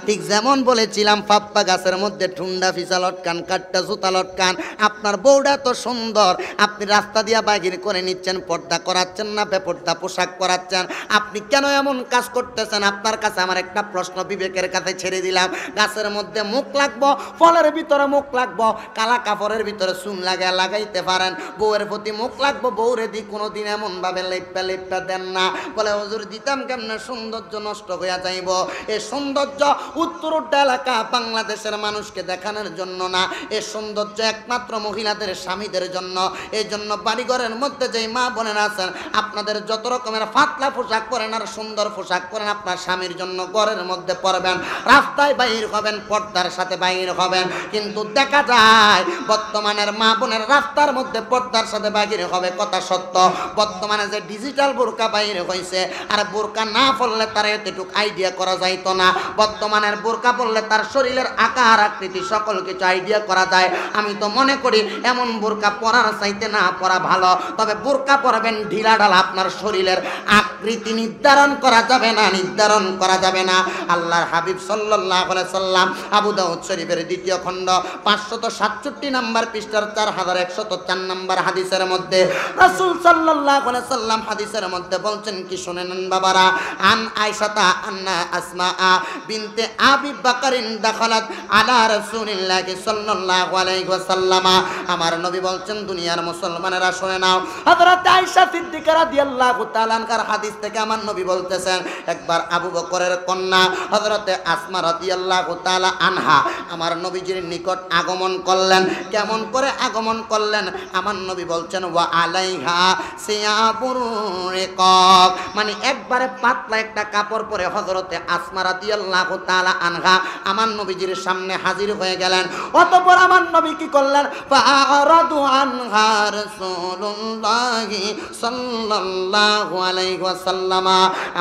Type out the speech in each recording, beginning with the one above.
ঠিক যেমন বলেছিলাম পাপ্পা গাছের মধ্যে ঠুন্ডা ফিসা লটকান, কাটটা জুতা লটকান। আপনার বউটা তো সুন্দর, আপনি রাস্তা দিয়া বাগির করে নিচ্ছেন, পর্দা করাচ্ছেন না, বেপর্দা পোশাক পরাচ্ছেন। আপনি কেন এমন কাজ করতেছেন? আপনার কাছে আমার একটা প্রশ্ন, বিবেকের কাছে ছেড়ে দিলাম। গাছের মধ্যে মুখ লাগবো, ফলের ভিতরে মুখ লাগবো, কালা কাপড়ের ভিতরে চুন লাগাইতে পারেন। বউয়ের প্রতি মুখ লাগবো, বউরে দি কোনোদিন এমন ভাবে লেপা দেন না। বলে হুজুর দিতাম কেমনে, সৌন্দর্য নষ্ট হইয়া যাইব। এই সৌন্দর্য উত্তর এলাকা বাংলাদেশের মানুষকে দেখানোর জন্য না, এই সৌন্দর্য একমাত্র মহিলাদের স্বামীদের জন্য। এই জন্য বাড়িঘরের মধ্যে যেই মা বোনেরা আছেন, আপনাদের যত রকমের পাতলা পোশাক পরেন আর সুন্দর পোশাক পরেন, আপনার স্বামীর জন্য ঘরের মধ্যে পরবেন। রাস্তায় বাইর হবেন, পর্দার সাথে বাইর হবেন। কিন্তু দেখা যায় বর্তমানের মা বোনের রাস্তার মধ্যে পর্দার সাথে বাইর হবে, কথা সত্য। বর্তমানে যে ডিজিটাল বোরকা বাইর হয়েছে, আর বোরকা না পড়লে তার এতটুকু আইডিয়া করা যাইতো না। বর্তমানের বোরকা পড়লে তার শরীরের আকার আকৃতি সকল কিছু আইডিয়া করা যায়। আমি তো মনে করি এমন বোরকা পরার চাইতে না পরা ভালো। তবে বোরকা পরবেন ঢিলা ঢালা, আপনার শরীরের আকৃতি নির্ধারণ করা যাবে না, নির্ধারণ করা যাবে না। আল্লাহর হাবিব সাল্লাল্লাহু আলাইহি সাল্লাম আবু দাউদ শরীফের 2য় খণ্ড 567 নম্বর পৃষ্ঠার 4104 নম্বর হাদিসের মধ্যে রাসূল সাল্লাল্লাহু আলাইহি সাল্লাম হাদিসের মধ্যে বলছেন কি, শুনেন বাবারা। আন আয়েশাতা আন্না আসমা বিনতে আবি বকরিন দাখালাত আলা রাসূলিল্লাহি সাল্লাল্লাহু আলাইহি ওয়াসাল্লাম। আমার নবী বলছেন, দুনিয়ার মুসলমানেরা শুনে নাও, হযরত আয়েশা সিদ্দিকা রাদিয়াল্লাহু তাআলা আনহার হাদিস থেকে আমার নবী বলতেছেন, একবার আবু বকরের কন্যা হযরতে আসমা রাদিয়াল্লাহু তাআলা আনহা আমার নবীজির নিকট আগমন করলেন। কেমন করে আগমন করলেন? আমার নবী বলছেন, ওয়া আলাইহা সিয়াবুর রিকাব, মানে একবারে পাতলা একটা কাপড় পরে হযরতে আসমা রাদিয়াল্লাহু তাআলা আনহা আমার নবীজির সামনে হাজির হয়ে গেলেন। অতঃপর আমার নবী কি করলেন? ফাআরাদু আনহা রাসূলুল্লাহি সাল্লাল্লাহু আলাইহি ওয়াসাল্লাম।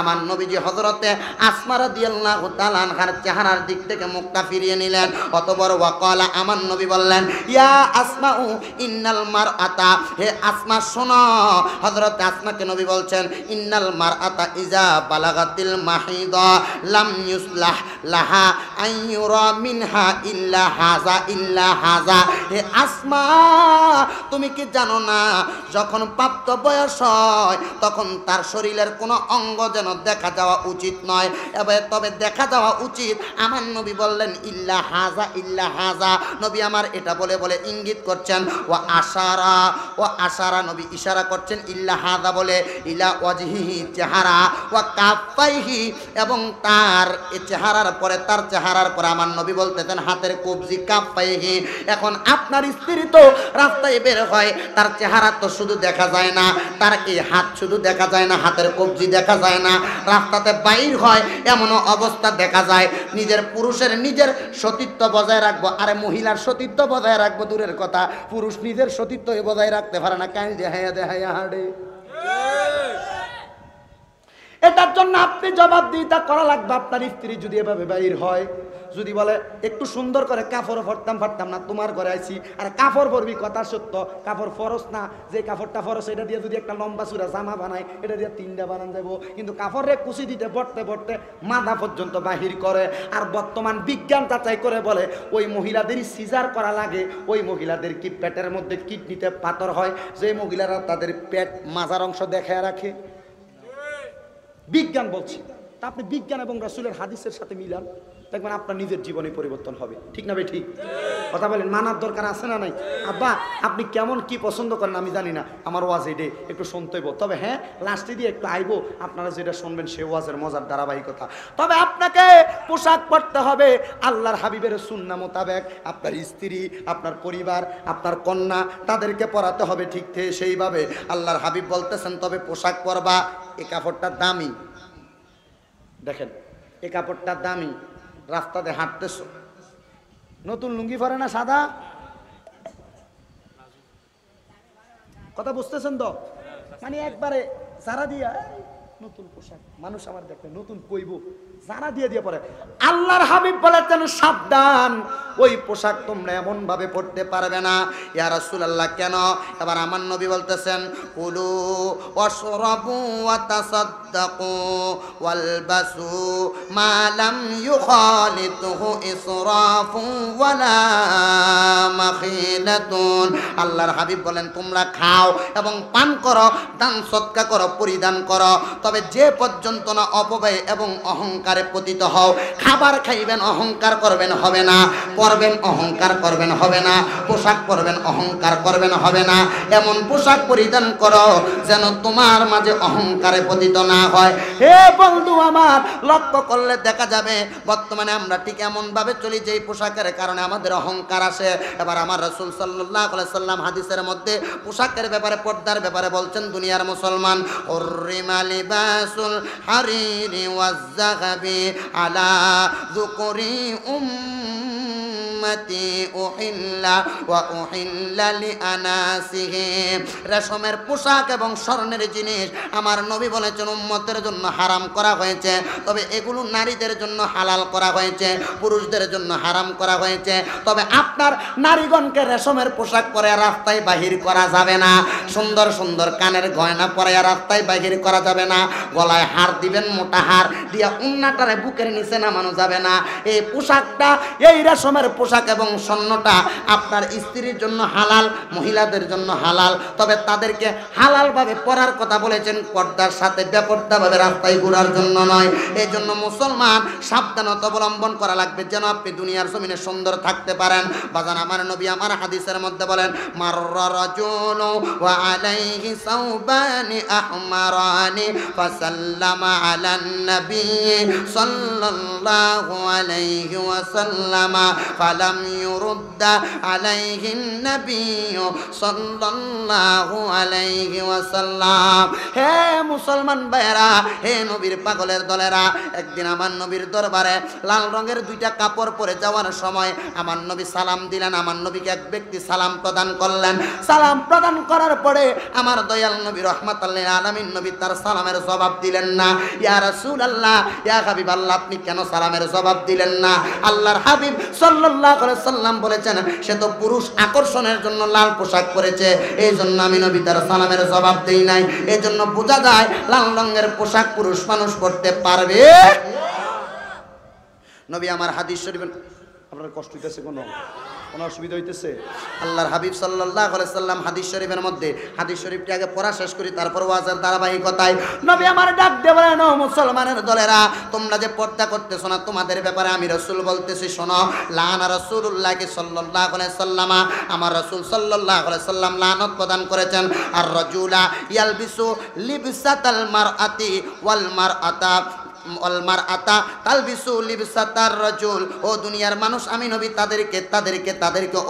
আমার নবীজি হযরতে আসমা রাদিয়াল্লাহু তাআলা আনহার চেহারার দিক থেকে মুখটা ফিরিয়ে নিলেন। অতঃপর ওয়াকালা, আমার নবী বললেন, ইয়া আসমাউ ইন্নাল মারআতা, হে আসমা শোনো। হযরতে আসমাকে নবী বলছেন, ইন্নাল মারআতা ইজা বালাগাতিল মাহিদা লাম ইউসলাহ লাহা আইয়ুরা মিনহা ইল্লা হাযা। হে আসমা, তুমি কি জানো না, যখন প্রাপ্ত বয়স হয় তখন তার শরীরের কোনো অঙ্গ যেন দেখা যাওয়া উচিত নয়, তবে দেখা যাওয়া উচিত। আমার নবী বললেন ইল্লা হাযা। নবী আমার এটা বলে বলে ইঙ্গিত করছেন, ও আশারা নবী ইশারা করছেন ইল্লা হাযা বলে, ইলা ওয়াজহিহি চেহারা, ওয়া কাফাইহি এবং তার এই চেহারার পরে, তার চেহারার পরে আমার নবী বলতেছেন হাতের কবজি, কাফাইহি। এখন আপনার স্ত্রী তো রাস্তায় বের হয়, তার চেহারা তো শুধু দেখা যায় না, তার এই হাত শুধু দেখা যায় না, হাতের কবজি দেখা যায় না। রাস্তাতে বাইর হয় এমনও অবস্থা দেখা যায়, নিজের পুরুষের নিজের সতীত্ব বজায় রাখবো, আরে মহিলার সতীত্ব বজায় রাখবো দূরের কথা, পুরুষ নিজের সতীত্ব বজায় রাখতে পারে না, কাই দেহাইয়া হাড়ে। এটার জন্য আপনি জবাবদিহিতা করা লাগবে। আপনার স্ত্রী যদি এভাবে বাইর হয়, যদি বলে একটু সুন্দর করে কাপড় ফাটতাম না, তোমার ঘরে আইছি আর কাপড় পরবি, কথা সত্য, কাপড় ফরস না, যে কাপড়টা ফরস এটা দিয়ে যদি একটা লম্বা চূড়া জামা বানায়, এটা দিয়ে 3টা বানান যাবো, কিন্তু কাপড়ে কুচি দিতে পড়তে মাথা পর্যন্ত বাহির করে। আর বর্তমান বিজ্ঞান যাচাই করে বলে, ওই মহিলাদেরই সিজার করা লাগে, ওই মহিলাদের কি পেটের মধ্যে কিডনিতে পাথর হয়, যে মহিলারা তাদের পেট মাজার অংশ দেখায় রাখে। বিজ্ঞান বলছি, তা আপনি বিজ্ঞান এবং রাসূলের হাদিসের সাথে মিলান, দেখবেন আপনার নিজের জীবনে পরিবর্তন হবে। ঠিক না ভাই? ঠিক কথা বলেন। মানার দরকার আছে না নাই? আব্বা আপনি কেমন কি পছন্দ করেন আমি জানি না, আমার ওয়াজ এডে একটু শুনতে হইব, তবে হ্যাঁ লাস্টে দিয়ে একটু আইব, আপনারা যেটা শুনবেন সে ওয়াজের মজার ধারাবাহিকতা। তবে আপনাকে পোশাক পরতে হবে আল্লাহর হাবিবের সুন্নাহ মোতাবেক। আপনার স্ত্রী, আপনার পরিবার, আপনার কন্যা, তাদেরকে পরাতে হবে ঠিক সেইভাবে। আল্লাহর হাবিব বলতেছেন, তবে পোশাক পরবা, এই কাপড়টা দামি, দেখেন এই কাপড়টা দামি, রাস্তাতে হাঁটতেছ, নতুন লুঙ্গি পরে না সাদা, কথা বুঝতেছেন তো? মানে একবারে যারা দিয়া নতুন পোশাক, মানুষ আমার দেখবে নতুন কইব, যারা দিয়ে পরে। আল্লাহর হাবিব বলেছেন, সাবধান, ওই পোশাক তোমরা এমন ভাবে পড়তে পারবে না। ইয়া রাসূলুল্লাহ কেন? এবার আমার নবী বলতেছেন কুলু ওয়াশরাবু ওয়া তাসাদ্দাকু ওয়ালবাসু মা লাম ইউখালিতুহু ইসরাফু ওয়ালা মাখিলাতুন। আল্লাহর হাবিব বলেন তোমরা খাও এবং পান করো, দান সদকা করো, পরিধান করো, তবে যে পর্যন্ত না অপব্যয় এবং অহংকারে পতিত হও। খাবার খাইবেন অহংকার করবেন হবে না, পরবেন অহংকার করবেন হবে না, পোশাক পরবেন অহংকার করবেন হবে না। এমন পোশাক পরিধান করো যেন তোমার মাঝে অহংকারে পতিত না হয়। হে বন্ধু আমার, লক্ষ্য করলে দেখা যাবে বর্তমানে আমরা ঠিক এমন ভাবে চলি যেই পোশাকের কারণে আমাদের অহংকার আসে। এবার আমার রাসূল সাল্লাল্লাহু আলাইহি সাল্লাম হাদিসের মধ্যে পোশাকের ব্যাপারে, পর্দার ব্যাপারে বলছেন দুনিয়ার মুসলমান হুররিমা লিবাসুল হারিরি ওয়াজ যাহাবি আলা যুকুরি উম্মতি উহিল্লা ওয়া উহিল্লা লিআনাসিহি। রেশমের পোশাক এবং স্বর্ণের জিনিস আমার নবী বলেছেন উম্মতের জন্য হারাম করা হয়েছে, তবে এগুলো নারীদের জন্য হালাল করা হয়েছে, পুরুষদের জন্য হারাম করা হয়েছে। তবে আপনার নারীগণকে রেশমের পোশাক পরে রাস্তায় বাহির করা যাবে না, সুন্দর সুন্দর কানের গয়না পরে রাস্তায় বাহির করা যাবে না, গলায় হার দিবেন, মোটা হার দিয়া উন্নাটারে বুকের নিচে নামানো যাবে না। এই পোশাকটা, এই রেশমের পোশাক এবং স্বর্ণটা আপনার স্ত্রীর জন্য হালাল, মহিলাদের জন্য হালাল, তবে তাদেরকে হালাল ভাবে পরার কথা বলেছেন, পর্দার সাথে বেপর্দা ভাবে রাস্তায় ঘোরার জন্য নয়। এই জন্য মুসলমান সাবধানতা অবলম্বন করা লাগবে যেন আপনি দুনিয়ার জমিনে সুন্দর থাকতে পারেন। বাজান আমার নবী আমার হাদিসের মধ্যে বলেন মাররা রাজুলু ওয়া আলাইহি সাওবানি আহমারানি ফাসাল্লামা আলান নবী সাল্লাল্লাহু আলাইহি ওয়াসাল্লামা ফালাম ইউরদ্দা আলাইহি নবী সাল্লাল্লাহু আলাইহি ওয়াসাল্লাম। হে মুসলমান ভাইরা, হে নবীর পাগলের দলেরা, একদিন আমার নবীর দরবারে লাল রঙের দুইটা কাপড় পরে যাওয়ার সময় আমার নবী সালাম দিলেন। আমার নবীকে এক ব্যক্তি সালাম প্রদান করলেন। সালাম প্রদান করার পরে আমার দয়াল নবী রাহমাতুল লিল আলামিন নবী তার সালামের জবাব দিলেন না। ইয়া রাসূলুল্লাহ, ইয়া হাবিবাল্লাহ, আপনি কেন সালামের জবাব দিলেন না? আল্লাহর হাবিব সাল্লাল্লাহু আলাইহি সাল্লাম বলেছেন সে তো পুরুষ আকর্ষণের জন্য লাল পোশাক পরেছে, এই জন্য আমি নবী তার সালামের জবাব দেই নাই। এই জন্য বোঝা যায় লাল রঙের পোশাক পুরুষ মানুষ পরতে পারবে। নবী আমার হাদিস শরীফ, আপনার কষ্ট হইতেছে কোনো অসুবিধা হইতেছে? আল্লাহর হাবিব সাল্লাল্লাহু আলাইহি সাল্লাম হাদিস শরীফের মধ্যে, হাদিস শরীফটি আগে পড়া শেষ করি তারপর ওয়াজের ধারাবাহিকতায় নবী আমার ডাক দিয়ে বলেন ও মুসলমানের দলেরা, তোমরা যে পর্দা করতেছো না তোমাদের ব্যাপারে আমি রাসূল বলতেছি শোনো। লানা রাসূলুল্লাহ সাল্লাল্লাহু আলাইহি সাল্লাম, আমার রাসূল সাল্লাল্লাহু আলাইহি সাল্লাম লানত প্রদান করেছেন আর রাজুলা ইয়ালবিসু লিবসাতাল মারআতি ওয়াল মারআতা আতা তালবিসু লিবসাতার রাজুল। ও দুনিয়ার মানুষ, আমি নবী তাদেরকে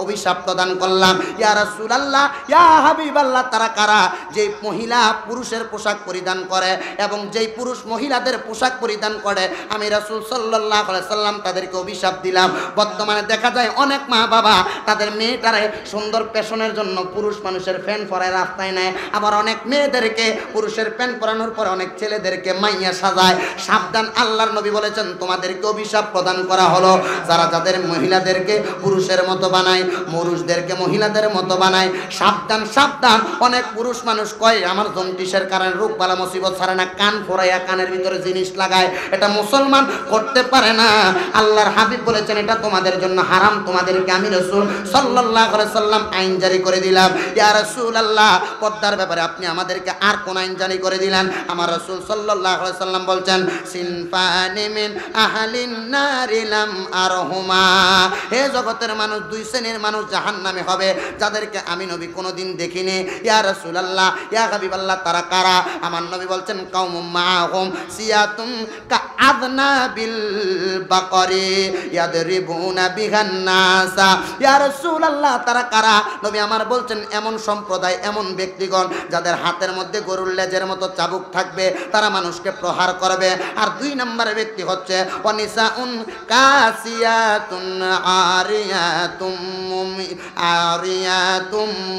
অভিশাপ প্রদান করলাম। ইয়া রাসূলুল্লাহ, ইয়া হাবিবাল্লাহ, তারা কারা? যেই মহিলা পুরুষের পোশাক পরিধান করে এবং যেই পুরুষ মহিলাদের পোশাক পরিধান করে আমি রাসূল সাল্লাল্লাহু আলাইহি সাল্লাম তাদেরকে অভিশাপ দিলাম। বর্তমানে দেখা যায় অনেক মা বাবা তাদের মেয়েটারে সুন্দর পেশনের জন্য পুরুষ মানুষের প্যান্ট পরায় রাস্তায় নেয়, আবার অনেক মেয়েদেরকে পুরুষের প্যান্ট পরানোর পরে অনেক ছেলেদেরকে মাইয়া সাজায়। সাবধান, আল্লাহর নবী বলেছেন তোমাদেরকে অভিশাপ প্রদান করা হলো যারা যাদের মহিলাদেরকে পুরুষের মতো বানায়, পুরুষদেরকে মহিলাদের মতো বানায়। সাবধান সাবধান, অনেক পুরুষ মানুষ কয় আমার জন্ডিসের কারণে রোগ বালা মুসিবত ছাড়ে না, কান ফোরাইয়া কানের ভিতরে জিনিস লাগায়, এটা মুসলমান করতে পারে না। আল্লাহর হাবিব বলেছেন এটা তোমাদের জন্য হারাম, তোমাদেরকে আমি রাসূল সাল্লাল্লাহু আলাইহি সাল্লাম আইন জারি করে দিলাম। ইয়া রাসূলুল্লাহ, পর্দার ব্যাপারে আপনি আমাদেরকে আর কোন আইন জারি করে দিলেন? আমার রাসূল সাল্লাল্লাহু আলাইহি সাল্লাম বলছেন সিনফানি মিন আহলিন নারি লাম আরহুমা। হে জগতের মানুষ, দুই শ্রেণীর মানুষ জাহান্নামে হবে যাদেরকে আমি নবী কোনোদিন দেখিনি। ইয়া রাসূলুল্লাহ, ইয়া হাবিবাল্লাহ, তারা কারা? আমার নবী বলছেন কাউমুম মাআহুম সিয়াতুম কাআযনাবিল বাকরি ইয়াদরিবুনা বিহান নাসা। ইয়া রাসূলুল্লাহ, তারা কারা? নবী আমার বলছেন এমন সম্প্রদায়, এমন ব্যক্তিগণ যাদের হাতের মধ্যে গরুর লেজের মতো চাবুক থাকবে, তারা মানুষকে প্রহার করবে। আর আর 2 নম্বর ব্যক্তি হচ্ছে ওয়ানিসাউন কাসিয়াতুন আরিয়াতুম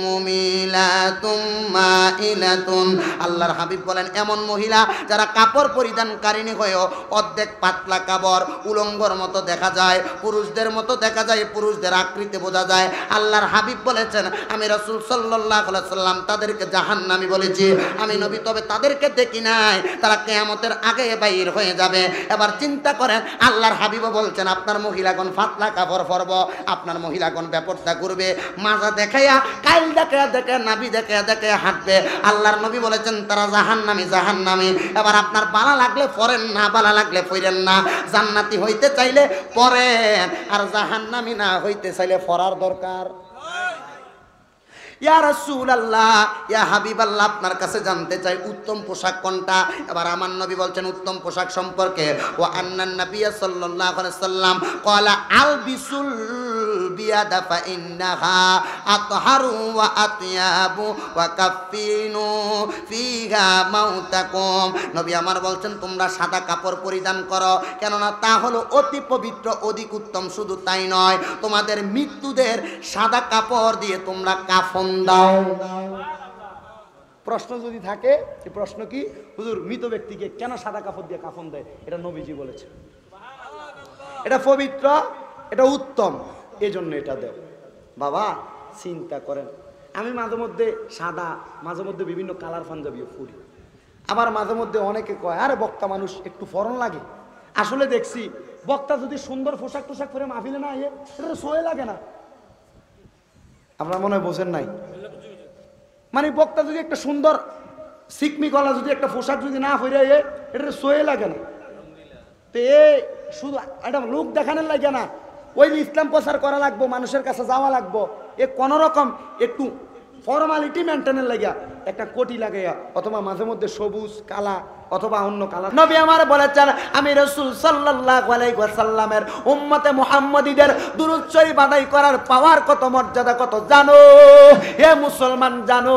মুমিলাতুম মাইলাতুন। আল্লাহর হাবিব বলেন এমন মহিলা যারা কাপড় পরিধানকারিণী হয়েও অর্ধেক পাতলা কাপড় উলঙ্গর মতো দেখা যায়, পুরুষদের মতো দেখা যায়, পুরুষদের আকৃতি বোঝা যায়। আল্লাহর হাবিব বলেছেন আমি রাসূল সাল্লাল্লাহু আলাইহি সাল্লাম তাদেরকে জাহান্নামী বলেছি, আমি নবী তবে তাদেরকে দেখি নাই, তারা কিয়ামতের আগে বাইর হয়ে যাবে। এবার চিন্তা করেন, আল্লাহর হাবিবও বলছেন আপনার মহিলাগণ পাতলা কাপড় পরব, আপনার মহিলাগণ বেপরদা করবে, মাজা দেখাইয়া কাইল দেখাইয়া নাভি দেখাইয়া হাঁটবে। আল্লাহর নবী বলেছেন তারা জাহান্নামী। এবার আপনার বালা লাগলে পরেন না, বালা লাগলে পড়েন না। জান্নাতি হইতে চাইলে পরেন, আর জাহান্নামী না হইতে চাইলে পড়ার দরকার। ইয়া রাসূলুল্লাহ, ইয়া হাবিবাল্লাহ, আপনার কাছে জানতে চাই উত্তম পোশাক কোনটা? এবার আমার নবী বলছেন উত্তম পোশাক সম্পর্কে, ওয়া আন্নান নাবিয়্যা সাল্লাল্লাহু আলাইহি সাল্লাম ক্বালা আলবিসুল বিয়াদা ফা ইন্নাহা আতহারু ওয়া আতয়াবু ওয়া কাফিনু ফিহা মাউতাকুম। নবী আমার বলছেন তোমরা সাদা কাপড় পরিধান করো, কেননা তা হলো অতি পবিত্র, অধিক উত্তম। শুধু তাই নয়, তোমাদের মৃত্যুদের সাদা কাপড় দিয়ে তোমরা কাফন দাও। প্রশ্ন যদি থাকে, এই প্রশ্ন কি, হুজুর মৃত ব্যক্তিকে কেন সাদা কাপড় দিয়ে কাফন দেয়? এটা নবীজি বলেছে, এটা পবিত্র, এটা উত্তম, এই জন্য এটা দেয়। বাবা চিন্তা করেন, আমি মাঝে মধ্যে সাদা, মাঝে মধ্যে বিভিন্ন কালার পাঞ্জাবিও পরি, আবার মাঝে মধ্যে অনেকে কয় আরে বক্তা মানুষ একটু ফরন লাগে। আসলে দেখছি বক্তা যদি সুন্দর পোশাক টোশাক পরে মাহফিলে না আয়ে, এটা সোয়ে লাগে না। আপনারা মনে হয় বোঝেন নাই, মানে বক্তা যদি একটা সুন্দর সিকমি গলা যদি একটা পোশাক যদি না পরে আয়ে, এটা সোয়ে লাগে না। তো শুধু একটা লোক দেখানোর লাগে না, ওই ইসলাম প্রচার করা লাগবো, মানুষের কাছে যাওয়া লাগবো, কোন রকম একটু ফর্মালিটি মেনটেনের লাগিয়া একটা কোটি লাগাইয়া, অথবা মাঝে মধ্যে সবুজ কালা অথবা অন্য কালার। নবী আমার বলেছেন আমি রাসূল সাল্লাল্লাহু আলাইহি ওয়াসাল্লামের উম্মতে মুহাম্মাদীদের দুরূদ শরীফ আদায় করার পাওয়ার কত, মর্যাদা কত জানো? হে মুসলমান জানো?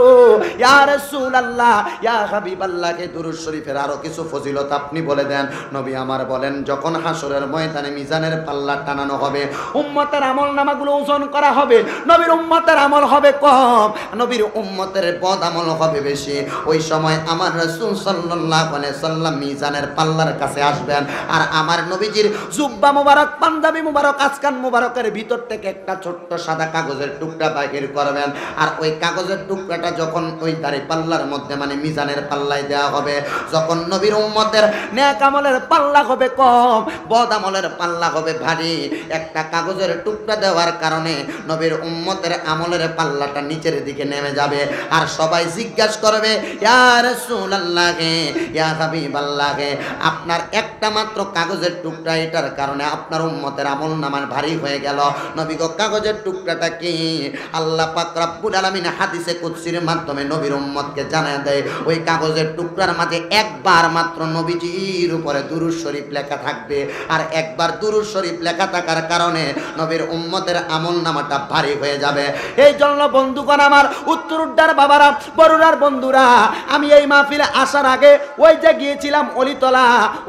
ইয়া রাসূলুল্লাহ, ইয়া হাবিবাল্লাহ, কে দুরূদ শরীফের আরো কিছু ফজিলত আপনি বলে দেন। নবী আমার বলেন যখন হাসরের ময়দানে মিজানের পাল্লা টানানো হবে, উম্মতের আমলনামাগুলো ওজন করা হবে, নবীর উম্মতের আমল হবে কম, নবীর উম্মতের বদ আমল হবে বেশি। ওই সময় আমার রাসূল সাল্লাল্লাহু আলাইহি সাল্লাম মিজানের পাল্লার কাছে আসবেন, আর আমার নবীজির জুব্বা মুবারক, পাঞ্জাবি মুবারক, আজকান মুবারকের ভিতর থেকে একটা ছোট্ট সাদা কাগজের টুকরা বাহির করবেন, আর ওই কাগজের টুকরাটা যখন ওই দাড়ি পাল্লার মধ্যে মানে মিজানের পাল্লায় দেওয়া হবে, যখন নবীর উম্মতের নেক আমলের পাল্লা হবে কম, বদ আমলের পাল্লা হবে ভারী, একটা কাগজের টুকরা দেওয়ার কারণে নবীর উম্মতের আমলের পাল্লাটা নিচের দিকে নেমে যাবে। আর সবাই জিজ্ঞাসা করবে ইয়া রাসূলুল্লাহ, ইয়া হাবিবাল্লাহ, আপনার একটা মাত্র কাগজের টুকরা, এটার কারণে আপনার উম্মতের আমলনামা ভারী হয়ে গেল। নবী গো কাগজের টুকরাটা কি? আল্লাহ পাক রব্বুল আলামিন হাদিসে কুদসির মাধ্যমে নবীর উম্মতকে জানায় দেয়, ওই কাগজের টুকরার মাঝে একবার মাত্র নবীজির উপরে দুরূদ শরীফ লেখা থাকবে, আর একবার দুরূদ শরীফ লেখা থাকার কারণে নবীর উম্মতের আমলনামাটা ভারী হয়ে যাবে। এই জন্য বন্ধুগণ আমার, উত্তর উড্ডার বাবারা, বড়ুরার বন্ধুরা, আমি এই মাহফিলে আসার আগে ওই যে গিয়েছিলাম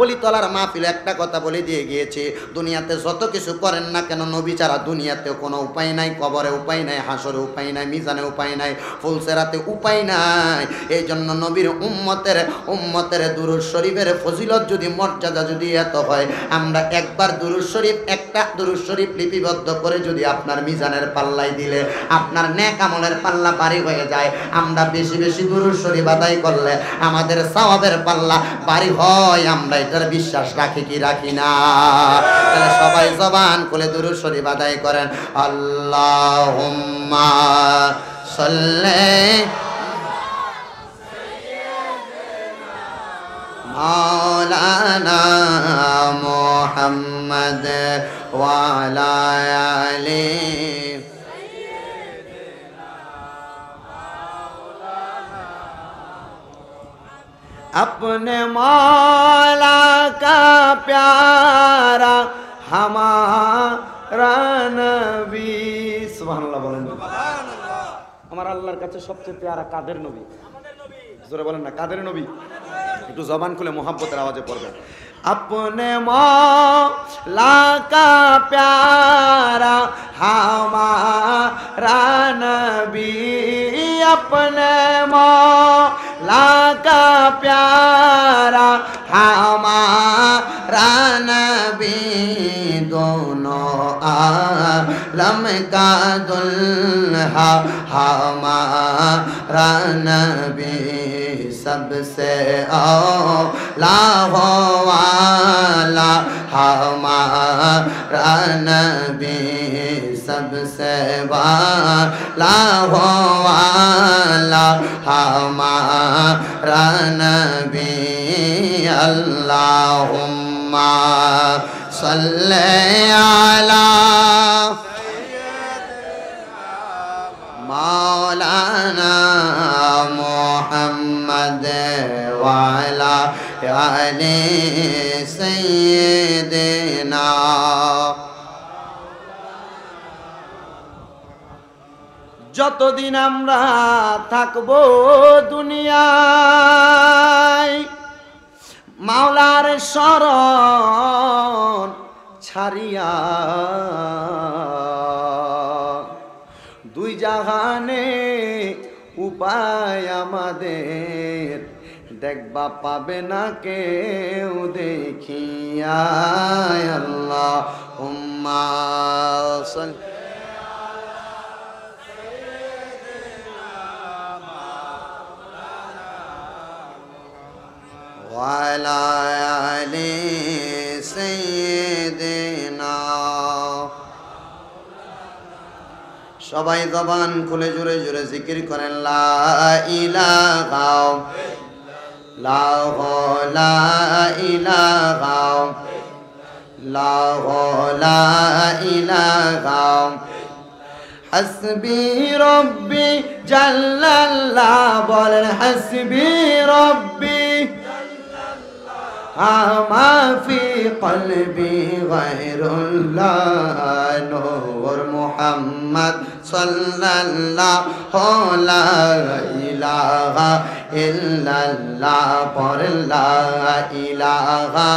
অলিতলার মাহফিলে একটা কথা বলে দিয়ে গিয়েছি, দুনিয়াতে যত কিছু করেন না কেন, নবী ছাড়া দুনিয়াতেও কোনো উপায় নাই, কবরে উপায় নাই, হাসরে উপায় নাই, মিজানে উপায় নাই, ফুলসেরাতে উপায় নাই। এই জন্য নবীর উম্মতের দুরূদ শরীফের ফজিলত যদি, মর্যাদা যদি এত হয়, আমরা একবার দুরূদ শরীফ, একটা দুরূদ শরীফ লিপিবদ্ধ করে যদি আপনার মিজানের পাল্লায় দিলে আপনার নেক আমলের পাল্লা ভারী হয়ে যায়। আমরা বেশি বেশি দুরূদ শরীফ আদায় করলে আমাদের সওয়াবের পাল্লা ভারী হয়, আমরা এটার বিশ্বাস রাখি কি রাখি না? তাহলে সবাই জবান খুলে দুরূদ শরীফ আদায় করেন। আল্লাহুম্মা সাল্লি মাওলানা মুহাম্মদ ওয়া আলা আলিহি अपने मौला का प्यारा हमारा नबी। सुबहानाल्लाह বলেন। আমার আল্লাহর কাছে সবচেয়ে প্যারা কাদের নবী? জোরে বলেন না, কাদের নবী? একটু জবান খুলে মোহাব্বতের আওয়াজে পড়বেন। अपने मौला का प्यारा हमारा नबी, अपने मौला का प्यारा हमारा नबी, दोनों आलम का दुल्हा हमारा नबी, सबसे औला वाला हमारा नबी, सबसे वाला वाला हमारा नबी। अल्लाहुम्मा सल्ले अला मौलाना मुहम्मद वाला आले सय्यिदना। যতদিন আমরা থাকবো দুনিয়ায়, মাওলার শরণ ছাড়িয়া, দুই জাহানে উপায় আমাদের দেখবা পাবে না কেউ দেখিয়া। আল্লাহুম্মা সাল্লি ওয়ালা আলি সাইয়্যিদিনা। সবাই জবান খুলে জোরে জোরে জিকির করেন লা ইলাহা ইল্লাল্লাহ, লা ইলাহা ইল্লাল্লাহ, লা ইলাহা হাসবি রব্বি জাল্লাল্লাহ, বলেন হাসবি রব্বি আমা ফি কলবি গায়রুল্লাহ, নূর মুহাম্মদ সাল্লাল্লাহু লা ইলাহা ইল্লাল্লাহ, পর লা ইলাহা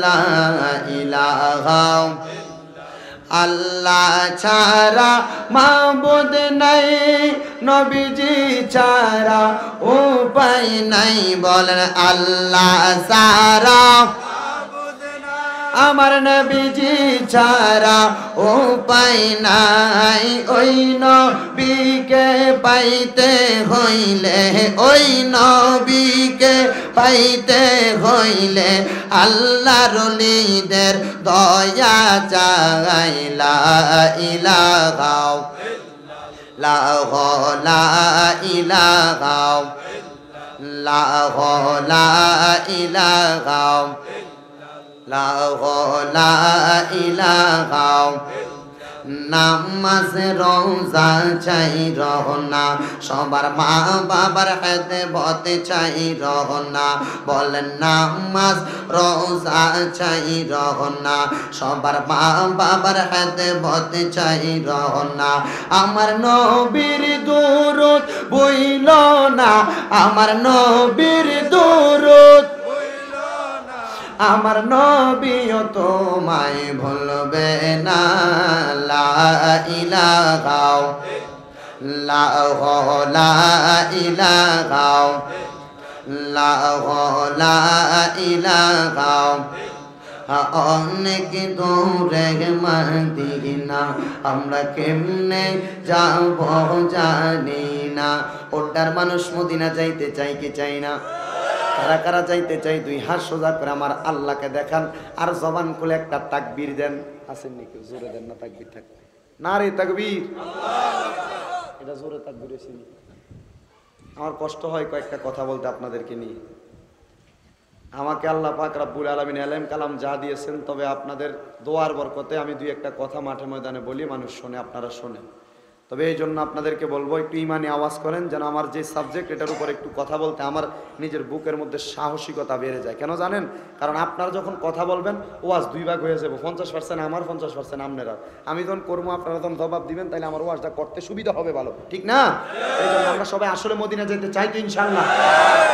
লা ইলাহা আল্লাহ ছাড়া মাবুদ নাই, নবীজি ছাড়া উপায় নাই, বলেন আল্লাহ ছাড়া আমার নবীজি ছাড়া উপায় নাই। ওই নবীকে পাইতে হইলে, ওই নবীকে পাইতে হইলে আল্লাহর ওলিদের দয়া চাই। লা ইলাহা ইল্লাল্লাহ, লা ইলাহা ইল্লাল্লাহ, লা ইলাহা লা ইলাহা। নামাজ রোজা চাই রহনা, সবার মা বাবার খেদমত চাই রহনা, বলেন নামাজ রোজা চাই রহনা, সবার মা বাবার খেদমত চাই রহনা। আমার নবীর দুরূদ বইল না, আমার নবীর দুরূদ, আমার নবীও তোমায় ভুলবে না। লা ইলাহা ইল্লাল্লাহ, লা ইলাহা ইল্লাল্লাহ, লা ইলাহা। অনেক দূরে মদিনা, আমরা কেমনে যাব জানি না। ওটার মানুষ মদিনা যাইতে চাই কি চাই না? কারা কারা যাইতে চাই? দুই হাত সোজা করে আমার আল্লাহকে দেখান, আর জবান খুলে একটা তাকবীর দেন। আছেন নাকি? জোরে দেন না তাকবীর থাকবে না রে, তাকবীর। এটা জোরে তাকবীর হয়েছে। আমার কষ্ট হয় কয়েকটা কথা বলতে আপনাদেরকে নিয়ে। আমাকে আল্লাহ পাক রব্বুল আলামিন এলেম কালাম যা দিয়েছেন, তবে আপনাদের দোয়ার বরকতে আমি দুই একটা কথা মাঠে ময়দানে বলি, মানুষ শোনে, আপনারা শোনেন। তবে এই জন্য আপনাদেরকে বলবো একটু ইমানি আওয়াজ করেন, যেন আমার যে সাবজেক্ট এটার উপর একটু কথা বলতে আমার নিজের বুকের মধ্যে সাহসিকতা বেড়ে যায়। কেন জানেন? কারণ আপনারা যখন কথা বলবেন ওয়াজ দুই ভাগ হয়ে যাবে, 50% আমার, 50% আপনারা। আমি যখন করবো আপনারা যখন জবাব দিবেন, তাহলে আমার ওয়াজটা করতে সুবিধা হবে ভালো, ঠিক না? এই জন্য আমরা সবাই আসলে মদিনা যাইতে চাই তো ইনশাল্লাহ।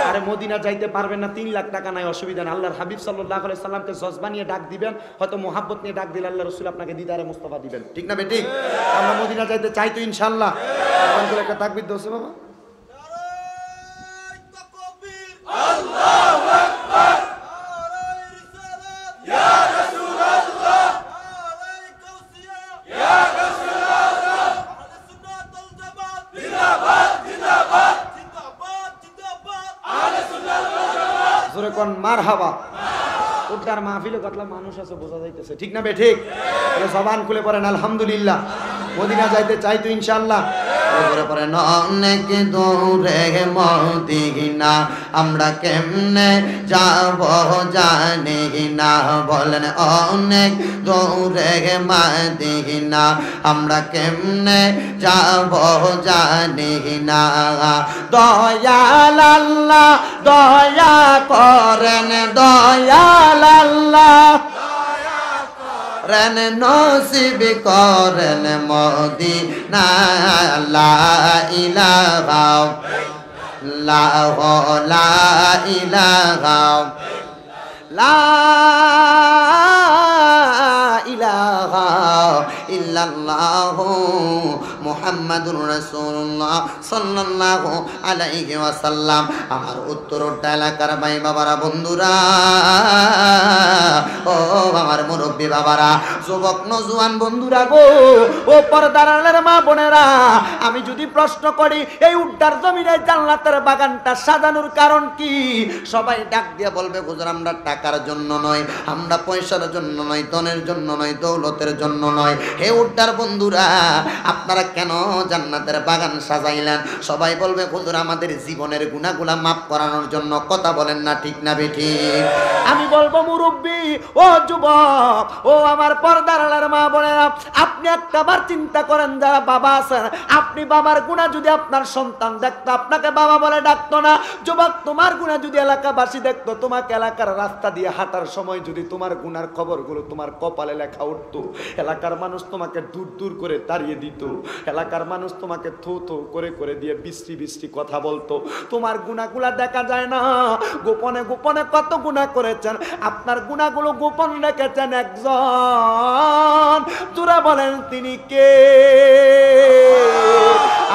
আরে মদিনা যাইতে পারবেন না, 3 লাখ টাকা নাই, অসুবিধা নেই। আল্লাহর হাবিব সাল্লাল্লাহু আলাইহি সাল্লামকে জজবা নিয়ে ডাক দিবেন, হয়তো মোহাব্বত নিয়ে ডাক দিলে আল্লাহ রাসূল আপনাকে দিদারে মুস্তাফা দিবেন, ঠিক না বেটি? আমরা মদিনা যাইতে চাই তো ইনশাল্লাহ। একটা তাকবীর দোছে বাবা। আল্লাহু আকবার, ইয়া রাসূলুল্লাহ, ইয়া রাসূলুল্লাহ, আহলে সুন্নাত ওয়াল জামাত জিন্দাবাদ জিন্দাবাদ জিন্দাবাদ জিন্দাবাদ, আহলে সুন্নাত ওয়াল জামাত। জোরে কোন মারহাবা। উদ্দার মাহফিলে কতলা মানুষ আছে বোঝা যাইতেছে, ঠিক না বে ঠিক? তাহলে জবান খুলে পড়েন আলহামদুলিল্লাহ। মদিনা যাইতে চাই তো ইনশাআল্লাহ। করে পরে অনেক দূরে মদিনা, আমরা কেমনে যাব জানি না। বলেন অনেক দূরে মদিনা, আমরা কেমনে যাব জানি না। দয়াল আল্লাহ দয়া করেন, দয়াল আল্লাহ রেন নসিব করেন মদিনা। লা ইলাহা ইল্লাল্লাহ, লা ইলাহা লা ইলাহা ইল্লাল্লাহ মুহাম্মাদুর রাসূলুল্লাহ সাল্লাল্লাহু আলাইহি ওয়াসাল্লাম। আমার উত্তরটা এলাকার ভাই বাবারা, বন্ধুরা, ও আমার মুরব্বী বাবারা, যুবক নজওয়ান বন্ধুরা গো, ও পর্দার আড়ালের মা বোনেরা, আমি যদি প্রশ্ন করি এই উড্ডার জমিনে জান্নাতের বাগানটা সাজানোর কারণ কি? সবাই ডাক দিয়ে বলবে হুজুর আমরা টাকার জন্য নয়, আমরা পয়সার জন্য নয়, ধনের জন্য নয়, দৌলতের জন্য নয়। হে উড্ডার বন্ধুরা, আপনারা কেন জান্নাতের বাগান সাজাইলেন? সবাই বলবে হুজুর আমাদের জীবনের গুনাহগুলা মাফ করানোর জন্য। কথা বলেন না ঠিক না বেঠি? আমি বলবো মুরব্বী, ও যুবক, ও আমার পর্দার আড়ালের মা বোনেরা, আপনি একটাবার চিন্তা করেন যারা বাবা আছেন, আপনি বাবার গুনাহ যদি আপনার সন্তান দেখতো, আপনাকে বাবা বলে ডাকতো না। যুবক, তোমার গুনাহ যদি এলাকাবাসী দেখতো, তোমাকে এলাকার রাস্তা দিয়ে হাঁটার সময় যদি তোমার গুনার খবরগুলো তোমার কপালে লেখা উঠতো, এলাকার মানুষ তোমাকে দূর দূর করে তাড়িয়ে দিত, এলাকার মানুষ তোমাকে থু থু করে করে দিয়ে বৃষ্টি বৃষ্টি কথা বলতো। তোমার গুনাহগুলা দেখা যায় না, গোপনে গোপনে কত গুনাহ করেছেন, আপনার গুনাহগুলো গোপন রেখেছেন একজন। তোরা বলেন তিনি কে?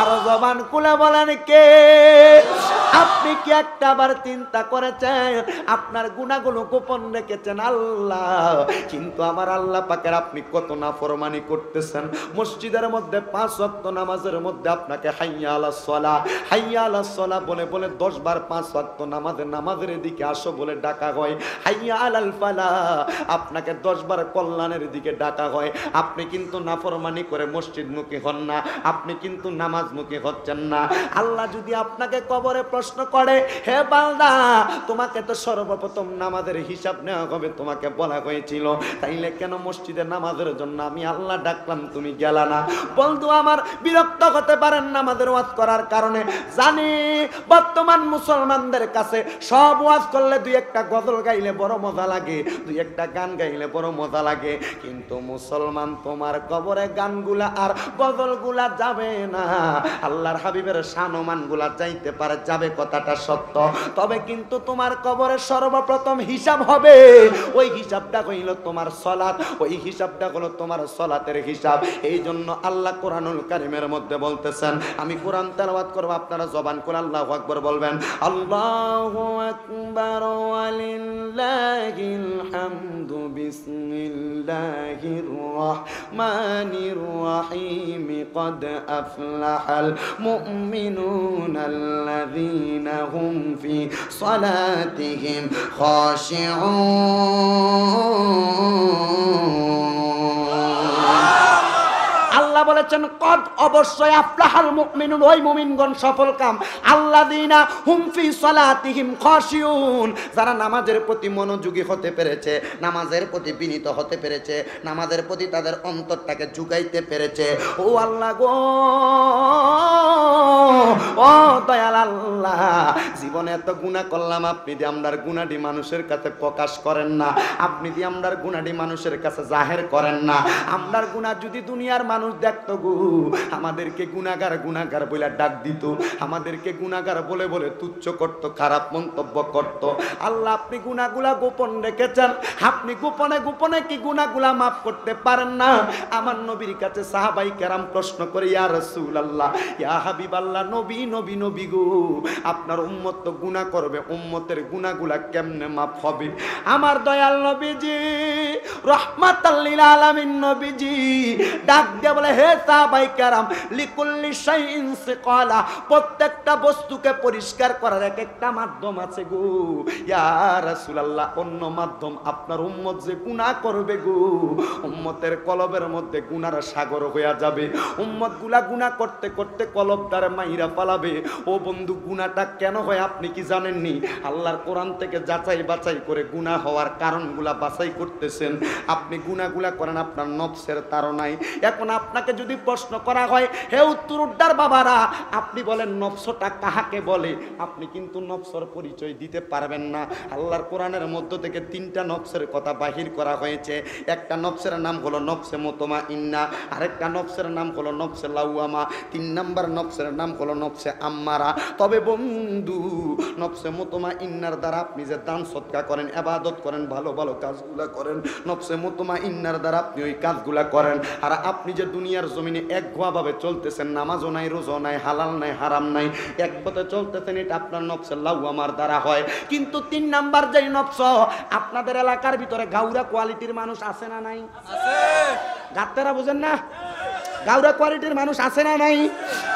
আরো জবান খুলে বলেন কে? আপনি কি একটাবার চিন্তা করেছেন আপনার গুনাহগুলো গোপন রেখেছেন আল্লাহ, কিন্তু আমার আল্লাহ পাকের আপনি কত নাফরমানি করতেছেন। মসজিদের মধ্যে 5 ওয়াক্ত নামাজের মধ্যে আপনাকে হাইয়া আলাস সালাহ, হাইয়া আলাস সালাহ বলে বলে 10 বার 5 ওয়াক্ত নামাজের দিকে আসো বলে ডাকা হয়। হাইয়া আলাল ফালাহ, আপনাকে 10 বার কল্যাণের দিকে ডাকা হয়। আপনি কিন্তু নাফরমানি করে মসজিদমুখী হন না, আপনি কিন্তু নামাজমুখী হচ্ছেন না। আল্লাহ যদি আপনাকে কবরে প্রশ্ন করে, হে বান্দা তোমাকে তো সর্বপ্রথম নামাজের হিসাব নেওয়া হবে, তোমাকে বলা হয়েছিল, তাইলে কেন মসজিদে নামাজের জন্য আমি আল্লাহ ডাকলাম তুমি গেলা না? বন্ধু আমার, বিরক্ত হতে পারেন নামাজের ওয়াজ করার কারণে। জানি বর্তমান মুসলমানদের কাছে সব ওয়াজ করলে দুই একটা গজল গাইলে বড় মজা লাগে, দুই একটা গান গাইলে বড় মজা লাগে, কিন্তু মুসলমান তোমার কবরে গানগুলা আর গজলগুলা যাবে না। আল্লাহর হাবিবের শানমানগুলা যাইতে পারে, যাবে, কথাটা সত্য, তবে কিন্তু তোমার কবরে সর্বপ্রথম হিসাব হবে। ওই হিসাবটা হইল তোমার সালাত, ওই হিসাবটা হলো তোমার সালাতের হিসাব। এই জন্য আল্লাহ কোরআনুল কারীমের মধ্যে বলতেছেন, আমি কোরআন তেলাওয়াত করব, আপনারা জবান করে আল্লাহু আকবার বলবেন। আল্লাহু আকবার ওয়ালিল্লাহিল হামদু, বিসমিল্লাহির রাহমানির রাহিম, قد أفلح المؤمنون الذين هم في صلاتهم خاشعون। আল্লাহ বলে বলেছেন কদ অবশ্যই আফলাহাল মুমিনুন, ওই মুমিনগণ সফল কাম, আল্লাযীনা হুম ফি সালাতিহিম খাশিউন, যারা নামাজের প্রতি মনোযোগী হতে পেরেছে, নামাজের প্রতি বিনীত হতে পেরেছে, নামাজের প্রতি তাদের অন্তরটাকে ঝুঁকাইতে পেরেছে। ও আল্লাহ গো, ও দয়াল আল্লাহ, জীবনে এত গুনাহ করলাম, আপনি দিয়ে আমরার গুনাহটি মানুষের কাছে প্রকাশ করেন না, আপনি দিয়ে আমরার গুনাহটি মানুষের কাছে জাহের করেন না। আমরার গুনাহ যদি দুনিয়ার মানুষ দেখতো গো, আমাদেরকে গুনাহগার গুনাহগার বলে ডাক দিত, আমাদেরকে গুনাহগার বলে বলে তুচ্ছ করত, খারাপ মন্তব্য করত। আল্লাহ আপনি গুনাহগুলা গোপন রেখেছেন, আপনি গোপনে গোপনে কি গুনাহগুলা মাফ করতে পারেন না? আমার নবীর কাছে সাহাবাই কেরাম প্রশ্ন করে, ইয়া রাসূলুল্লাহ, ইয়া হাবিবাল্লাহ, নবী নবী নবী গো, আপনার উম্মত তো গুনাহ করবে, উম্মতের গুনাহগুলা কেমনে মাফ হবে? আমার দয়াল নবীজি রাহমাতাল লিল আলামিন নবীজি ডাক দিয়ে বলে, হে সাহাবাই কেরাম, লিকুল্লি শাইইন সিকালা, প্রত্যেকটা বস্তুকে পরিষ্কার করার এক একটা মাধ্যম আছে গো। ইয়া রাসূলুল্লাহ, অন্য মাধ্যম আপনার উম্মত যে গুনাহ করবে গো, উম্মতের কলবের মধ্যে গুনার সাগর হয়ে যাবে, উম্মত গুলা গুনাহ করতে করতে কলব তার মাইরা পালাবে। ও বন্ধু, গুনাহটা কেন হয় আপনি কি জানেননি? আল্লাহর কোরআন থেকে যাচাই বাছাই করে গুনাহ হওয়ার কারণগুলা বাছাই করতেছেন। আপনি গুনাহগুলা করেন আপনার নফসের তাড়নায়। এখন আপনাকে যদি প্রশ্ন করা হয়, হে উত্তরুদ্দার বাবারা, আপনি বলেন নফসটা কাহাকে বলে? আপনি কিন্তু নফসের পরিচয় দিতে পারবেন না। আল্লাহর কোরআনের মধ্য থেকে তিনটা নফসের কথা বাহির করা হয়েছে। একটা নফসের নাম হলো নফসে মুতমাইন্না, আরেকটা নফসের নাম হলো নফসে লাওয়ামা, 3 নাম্বার নফসের নাম হলো নফসে আম্মারা। তবে বন্ধু, নফসে মুতমাইন্নার দ্বারা আপনি যে দান সদকা করেন, ইবাদত করেন, ভালো ভালো কাজগুলা করেন, নফসে মুতমাইন্নার দ্বারা আপনি ওই কাজগুলা করেন। আর আপনি যে দুনিয়ার জমিনে একঘেয়েভাবে চলতেছেন, নামাজও নাই, রোজাও নাই, হালাল নাই, হারাম নাই, এক পথে চলতেছেন, এটা আপনার নফসে লাওয়ামার দ্বারা হয়। কিন্তু 3 নাম্বার যেই নফস, আপনাদের এলাকার ভিতরে গাউরা কোয়ালিটির মানুষ আছে না নাই? আছে। গাত্তারা বুঝেন না? গাউরা কোয়ালিটির মানুষ আছে না নাই?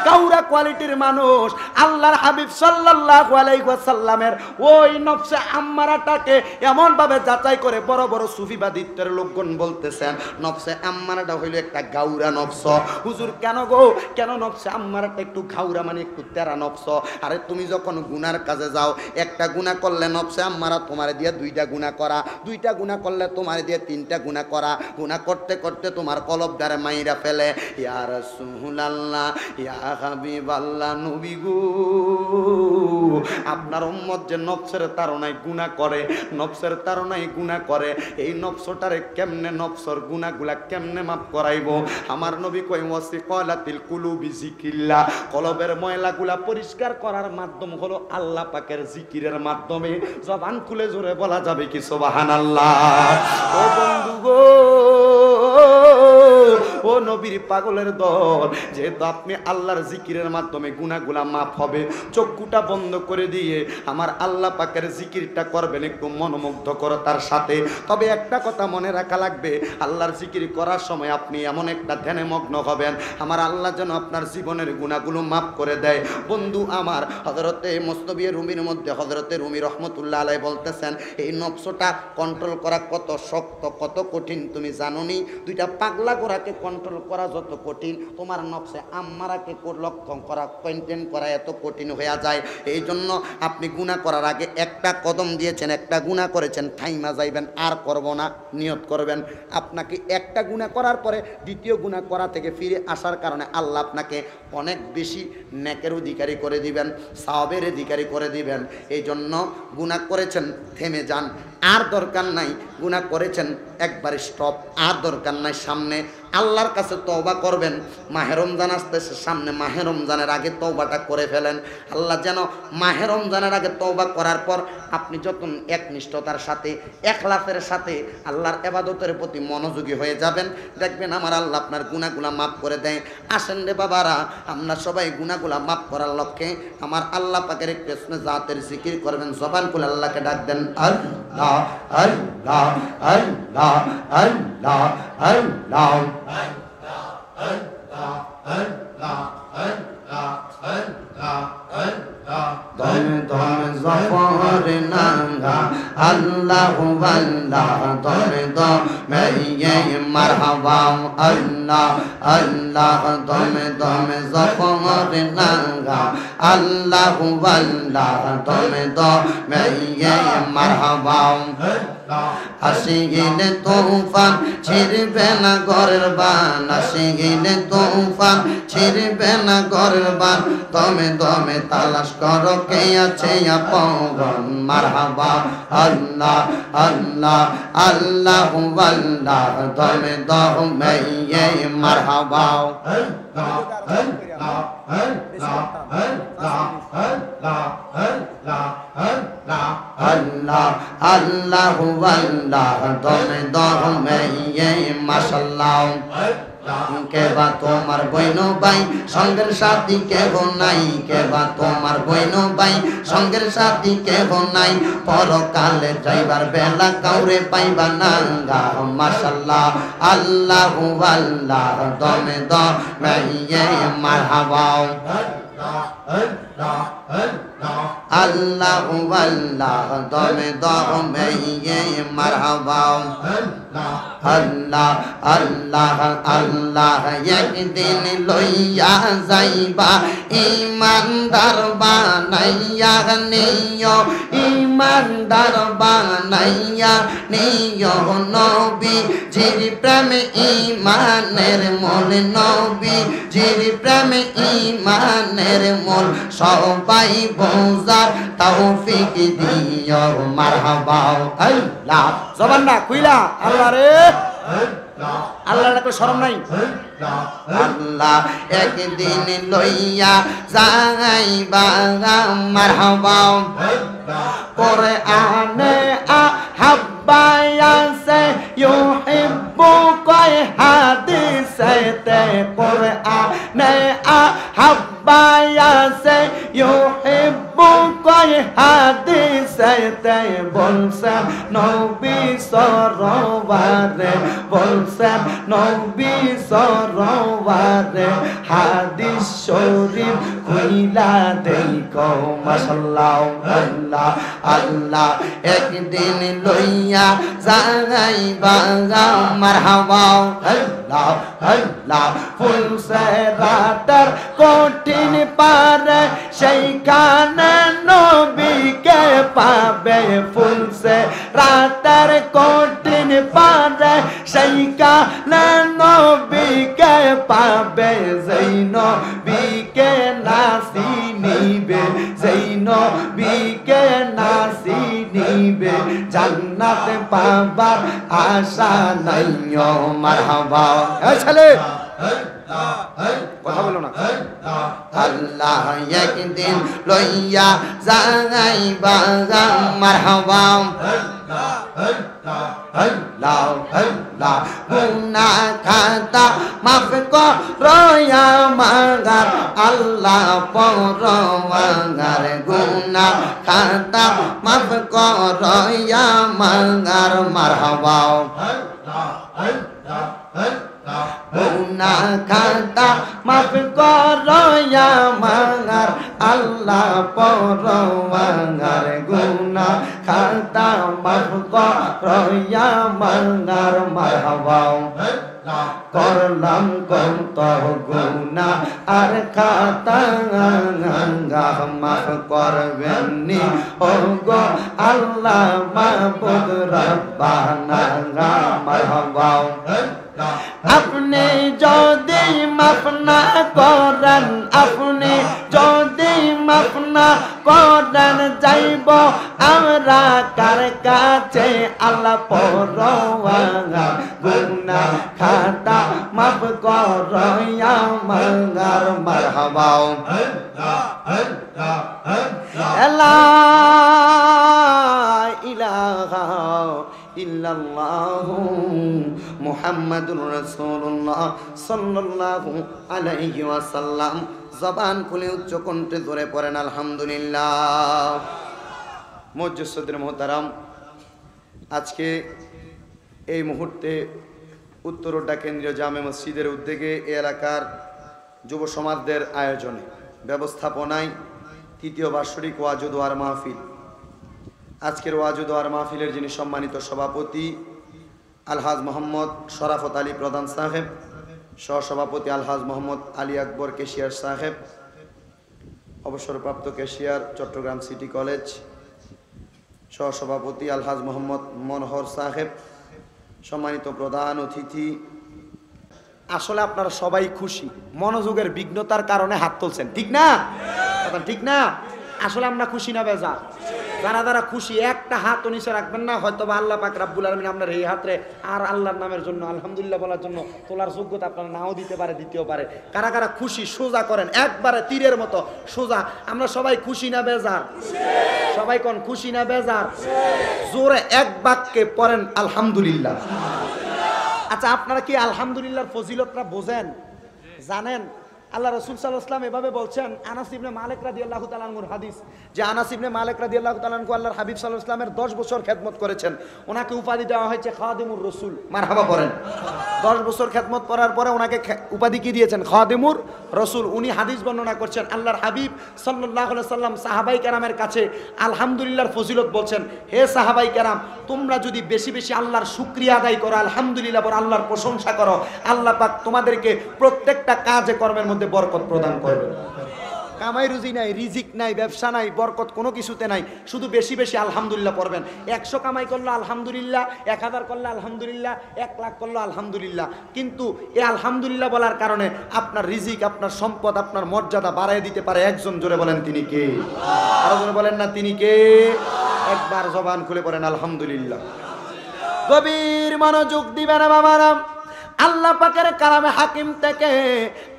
গাউরা কোয়ালিটির মানুষ আল্লাহর হাবিব সাল্লাল্লাহু আলাইহি ওয়াসাল্লামের ওই নফসে আম্মারাটাকে এমন ভাবে যাচাই করে বড় বড় সুফিবাদিত্বের লোকগণ বলতেছেন, নফসে আম্মারাটা হইল একটা গাউরা নফস। হুজুর কেন গো, কেন নফসে আম্মারাটা একটু গাউরা, মানে একটু তেরা নফস? আরে তুমি যখন গুনার কাজে যাও, একটা গুনাহ করলে নফসে আম্মারা তোমারে দিয়ে 2টা গুনাহ করা, 2টা গুনাহ করলে তোমারে দিয়ে 3টা গুনাহ করা, গুনাহ করতে করতে তোমার কলবদারে মাইরা ফেলে। ইয়া রাসূলুল্লাহ, ইয়া হাবিবাল্লাহ, নবী গো, আপনার উম্মত যে নফসের তাড়নায় গুনাহ করে, নফসের তাড়নায় গুনাহ করে, এই নফসটারে কেমনে, নফসর গুনাহগুলা কেমনে মাফ করাইবো? আমার নবী কই, ওয়াসিকালাতিল কুলুবি যিকিল্লাহ, কলবের ময়লাগুলা পরিষ্কার করার মাধ্যম হলো আল্লাহ পাকের জিকিরের মাধ্যমে। জবান খুলে জোরে বলা যাবে কি সুবহানাল্লাহ? ও বন্ধু গো, ও নবীর পাগলের দল, যেহেতু আপনি আল্লাহর জিকিরের মাধ্যমে গুনাহগুলা মাফ হবে, চক্ষুটা বন্ধ করে দিয়ে আমার আল্লাহ পাকের জিকিরটা করবেন একটু মনোমুগ্ধকরতার সাথে। তবে একটা কথা মনে রাখা লাগবে, আল্লাহর জিকির করার সময় আপনি এমন একটা ধ্যানে মগ্ন হবেন, আমার আল্লাহ যেন আপনার জীবনের গুনাহগুলো মাফ করে দেয়। বন্ধু আমার, হযরতে মুস্তাফী রুমির মধ্যে হযরতে রুমি রহমতুল্লাহ আলাইহি বলতেছেন, এই নফসটা কন্ট্রোল করা কত শক্ত, কত কঠিন তুমি জানোনি? 2টা পাগলা গোরাকে কন্ট্রোল করা যত কঠিন, তোমার নফসে আম্মারাকে লক্ষণ করা, কন্টেন করা এত কঠিন হয়ে যায়। এই জন্য আপনি গুনাহ করার আগে একটা কদম দিয়েছেন, একটা গুনাহ করেছেন, থাইমা যাইবেন, আর করব না নিয়ত করবেন। আপনাকে একটা গুনাহ করার পরে দ্বিতীয় গুনাহ করা থেকে ফিরে আসার কারণে আল্লাহ আপনাকে অনেক বেশি নেকের অধিকারী করে দিবেন, সওয়াবের অধিকারী করে দিবেন। এই জন্য গুনাহ করেছেন, থেমে যান, আর দরকার নাই। গুনাহ করেছেন, একবারে স্টপ, আর দরকার নাই। সামনে আল্লাহর কাছে তওবা করবেন। মাহে রমজান আসতেছে সামনে, মাহে রমজানের আগে তওবাটা করে ফেলেন। আল্লাহ যেন মাহে রমজানের আগে তওবা করার পর আপনি যখন একনিষ্ঠতার সাথে, ইখলাসের সাথে আল্লাহর ইবাদতের প্রতি মনোযোগী হয়ে যাবেন, দেখবেন আমার আল্লাহ আপনার গুনাহগুলা মাফ করে দেয়। আসেন রে বাবারা, আমরা সবাই গুনাহগুলা মাফ করার লক্ষ্যে আমার আল্লাহ পাকের একটু ইসমে জাতের জিকির করবেন। জবান খুলে আল্লাহকে ডাক দেন, আল্লাহ আল্লাহ আল্লাহ আল্লাহ আল্লাহ আল্লাহ আল্লাহ আল্লাহ আল্লাহ আল্লাহ দমে দমে জফর নাঙ্গা আল্লাহ আল্লাহ দমে দমে মারহাবা আল্লাহ আল্লাহ দমে দমে জফর নাঙ্গা আল্লাহ আল্লাহ দমে দমে মারহাবা আসি গেলে তুফান ছিড়বে না ঘরের বান আসি গেলে তুফান ছিড়বে না ঘরের বান দমে দমে তালাশ করো কে আছে আপন মারহাবা আল্লাহ আল্লাহ আল্লাহ আল্লাহ দমে দমে মারহাবা আল্লাহ আল্লাহ আল্লাহ দমে দমে মাশাআল্লাহ কেবা তোমার বইন ভাই সঙ্গের সাথী কেহ নাই কেবা তোমার বইন ভাই সঙ্গের সাথী কেহ নাই পরকালে যাইবার বেলা কাউরে পাইবা না গা মাশাআল্লাহ আল্লাহ আল্লাহ দমে দমে মারহাবা আল্লাহ আল্লাহ দমে দমে মারহাবা আল্লাহ আল্লাহ আল্লাহ একদিন লইয়া যাইবা ইমানদার বানাইয়া নিও ইমানদার বানাইয়া নিও নবী জির প্রেমে ইমানের মূল নবী জির প্রেমে ইমানের মূল সবাই বোঝার তৌফিক দিও মারহাবা আল্লাহ জবান না কইলা আল্লাহ রে আল্লাহর কোনো শরম নাই আল্লাহ একদিন লইয়া যাইবা মারহাবা করে আনে হাব্বায়াসে ইউহিব্বু কয় হাদিসেতে করে আনে হাব্বায়াসে ইউহিব্বু কয় হাদিসেতে বলছেন নবী সরওয়ারে বলছেন নবী সরওয়ারে হাদিস শরীফ কইলা দেখো মাশাআল্লাহ আল্লাহ আল্লাহ একদিন লইয়া যাইবা মারহাবা আল্লাহ আল্লাহ ফুলসে রাতের কঠিন পারে সেইখানে নবীকে পাবে ফুলসে রাতের কঠিন পারে সেইখানে নবীকে পাবে যেই নবীকে নাসি নিবে যেই নবীকে নাসি নিবে জান্নাত পাবার আশা নাই মারহাবা এই ছেলে কথা বলো না আল্লাহ একদিন লইয়া যাইবা মারহাবা আল্লাহ আল্লাহ গুনাহ খাতা মাফ করো আমার আল্লাহ পরওয়ার গুনাহ খাতা মাফ করো আমার মারহাবা গুনাহ খাতা মাফ করো আমার আল্লাহ পরওয়ার গুনাহ খাতা মাফ করো আমার মারহাবা করলাম কত গুনাহ আর খাতা মাফ করবেননি ও গো আল্লাহ মাবুদ রব্বানা মারহাবা আপনি যদি মাফ না করেন আপনি যদি মাফ না করেন যাইব আমরা কার কাছে আল্লাহ পরওয়ার গুনাহ খাতা মাফ করো আমার মারহাবা লা ইলাহা ইল্লাল্লাহু মুহাম্মাদুর রাসূলুল্লাহ সাল্লাল্লাহু আলাইহি ওয়াসাল্লাম জবান খুলে উচ্চ কণ্ঠে জোরে পড়েন আলহামদুলিল্লাহ। মুজ্জসিদুল মুহতারাম, আজকে এই মুহূর্তে উত্তরোড্ডা কেন্দ্রীয় জামে মসজিদের উদ্যোগে এ এলাকার যুব সমাজদের আয়োজনে ব্যবস্থাপনায় তৃতীয় বার্ষিক ওয়াজ ও দোয়ার মাহফিল। আজকের ওয়াজ ও দোয়ার মাহফিলের যিনি সম্মানিত সভাপতি আলহাজ মোহাম্মদ শরাফত আলী প্রধান সাহেব, সহসভাপতি আলহাজ মোহাম্মদ আলী আকবর কেশিয়ার সাহেব, অবসরপ্রাপ্ত কেশিয়ার চট্টগ্রাম সিটি কলেজ, সহসভাপতি আলহাজ মোহাম্মদ মনোহর সাহেব, সম্মানিত প্রধান অতিথি। আসলে আপনারা সবাই খুশি, মনোযোগের বিঘ্নতার কারণে হাত তুলছেন, ঠিক না? ঠিক না? আসলে আমরা খুশি না বেজার? যারা যারা খুশি একটা হাত নিচে রাখবেন না, হয়তো বা আল্লাহ পাক রাব্বুল আলামিন আপনার এই হাতে আর আল্লাহর নামের জন্য আলহামদুলিল্লাহ বলার জন্য তোলার যোগ্যতা আপনারা নাও দিতে পারে, দিতেও পারে। কারা কারা খুশি সোজা করেন, একবারে তীরের মতো সোজা। আমরা সবাই খুশি না বেজার? সবাই কোন খুশি না বেজার? জোরে এক বাক্যে পড়েন আলহামদুলিল্লাহ। আচ্ছা, আপনারা কি আলহামদুলিল্লাহর ফজিলতটা বোঝেন, জানেন? আল্লাহ রাসূল সাল্লাল্লাহু আলাইহি ওয়াসাল্লাম এভাবে বলছেন, আনাস ইবনে মালিক রাদিয়াল্লাহু তাআলা আনহুর হাদিস, যে আনাস ইবনে মালিক রাদিয়াল্লাহু তাআলা আনহু আল্লাহর হাবিব সাল্লাল্লাহু আলাইহি ওয়াসাল্লামের 10 বছর খেদমত করেছেন। ওনাকে উপাধি দেওয়া হয়েছে খাদিমুর রাসূল। মারহাবা পড়েন। 10 বছর খেদমত করার পরে ওনাকে উপাধি কি দিয়েছেন? খাদিমুর রাসূল। উনি হাদিস বর্ণনা করছেন, আল্লাহর হাবিব সাল্লাল্লাহু আলাইহি ওয়াসাল্লাম সাহাবাই কেরামের কাছে আলহামদুলিল্লাহর ফজিলত বলছেন, হে সাহাবাই কেরাম, তোমরা যদি বেশি বেশি আল্লাহর শুকরিয়া আদায় করো, আলহামদুলিল্লাহ বলো, আল্লাহর প্রশংসা করো, আল্লাহ পাক তোমাদেরকে প্রত্যেকটা কাজে কর্মের মধ্যে বরকত প্রদান করবে। কামাই রুজি নাই, রিজিক নাই, ব্যবসা নাই, বরকত কোনো কিছুতে নাই, শুধু বেশি বেশি আলহামদুলিল্লাহ পড়বেন। 100 কামাই করলো আলহামদুলিল্লাহ, 1000 করলে আলহামদুলিল্লাহ, 1 লাখ করলো আলহামদুলিল্লাহ। কিন্তু এই আলহামদুলিল্লাহ বলার কারণে আপনার রিজিক, আপনার সম্পদ, আপনার মর্যাদা বাড়ায় দিতে পারে একজন। জোরে বলেন তিনি কে? আরো জোরে বলেন না তিনি কে? একবার জবান খুলে পড়েন আলহামদুলিল্লাহ। গভীর মনোযোগ দিবেন বাবারা। আল্লাহ পাকের কালামে হাকিম থেকে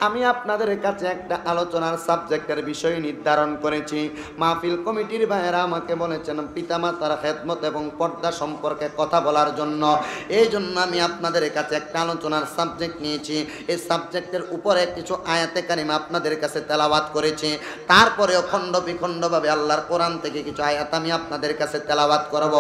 আমি আপনাদের কাছে একটা আলোচনার সাবজেক্টের বিষয় নির্ধারণ করেছি। মাহফিল কমিটির ভাইয়েরা আমাকে বলেছেন পিতামাতার খেদমত এবং পর্দা সম্পর্কে কথা বলার জন্য। এই জন্য আমি আপনাদের কাছে একটা আলোচনার সাবজেক্ট নিয়েছি। এই সাবজেক্টের উপরে কিছু আয়াতে কারিমা আপনাদের কাছে তেলাওয়াত করেছি। তারপরেও খণ্ড বিখণ্ডভাবে আল্লাহর কোরআন থেকে কিছু আয়াত আমি আপনাদের কাছে তেলাওয়াত করব।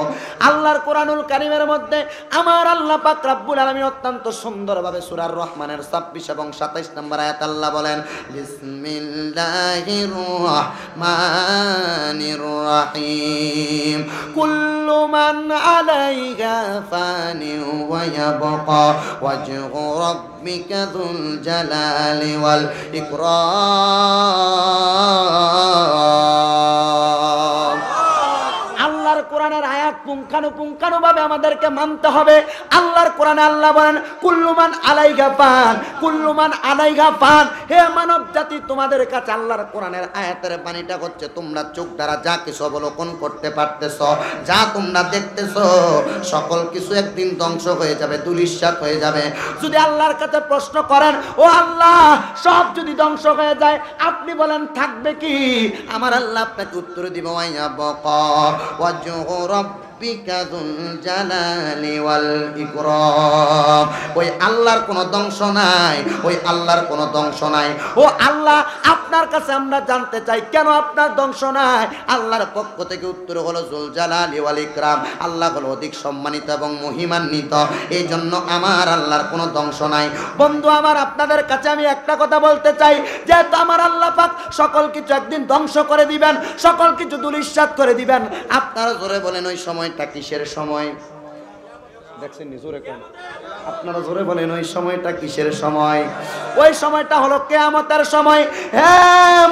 আল্লাহর কোরআনুল কারিমের মধ্যে আমার আল্লাহ পাক রব্বুল আলামিন অত্যন্ত সুন্দরভাবে সূরা রহমানের 26 এবং 27 নম্বর আয়াত আল্লাহ বলেন, বিসমিল্লাহির রহমানির রহিম, কুল্লু মান আলাইহা ফানি ওয়া ইয়াবকা ওয়াজহু রাব্বিকা যুল জালালি ওয়াল ইকরাম। আল্লাহর কোরআনের আয়াত পুঙ্খানুপুঙ্খানুভাবে আমাদেরকে মানতে হবে। আল্লাহর কোরআনে আল্লাহ বলেন, কুল্লুমান আলাইহা ফান, কুল্লুমান আলাইহা ফান। হে মানব জাতি, তোমাদের কাছে আল্লাহর কোরআনের আয়াতের বাণীটা হচ্ছে তোমরা চোখ দ্বারা যা কিছু অবলোকন করতে পারতেছ, যা তোমরা দেখতেছ, সকল কিছু একদিন ধ্বংস হয়ে যাবে, ধূলিসাৎ হয়ে যাবে। যদি আল্লাহর কাছে প্রশ্ন করেন, ও আল্লাহ, সব যদি ধ্বংস হয়ে যায়, আপনি বলেন থাকবে কি? আমার আল্লাহ আপনাকে উত্তর দিব, ওয়া বাকা ওয়াজহু রাব্বিকা যুল জালালি ওয়াল ইকরাম। ওই আল্লাহর কোনো ধ্বংস নাই, ওই আল্লাহর কোনো ধ্বংস নাই। ও আল্লাহ, আপনার কাছে আমরা জানতে চাই কেন আপনার ধ্বংস নাই? আল্লাহর পক্ষ থেকে উত্তর হলো যুল জালালি ওয়াল ইকরাম। আল্লাহ হলো অধিক সম্মানিত এবং মহিমান্বিত, এই জন্য আমার আল্লাহর কোনো ধ্বংস নাই। বন্ধু আমার, আপনাদের কাছে আমি একটা কথা বলতে চাই, যেহেতু আমার আল্লাহ পাক সকল কিছু একদিন ধ্বংস করে দিবেন, সকল কিছু ধূলিসাৎ করে দিবেন, আপনারা জোরে বলেন ওই সময়টা কিসের সময়? দেখছেন নি? জোরে কোন? আপনারা জোরে বলেন ওই সময়টা কিসের সময়? ওই সময়টা হলো কিয়ামতের সময়। হে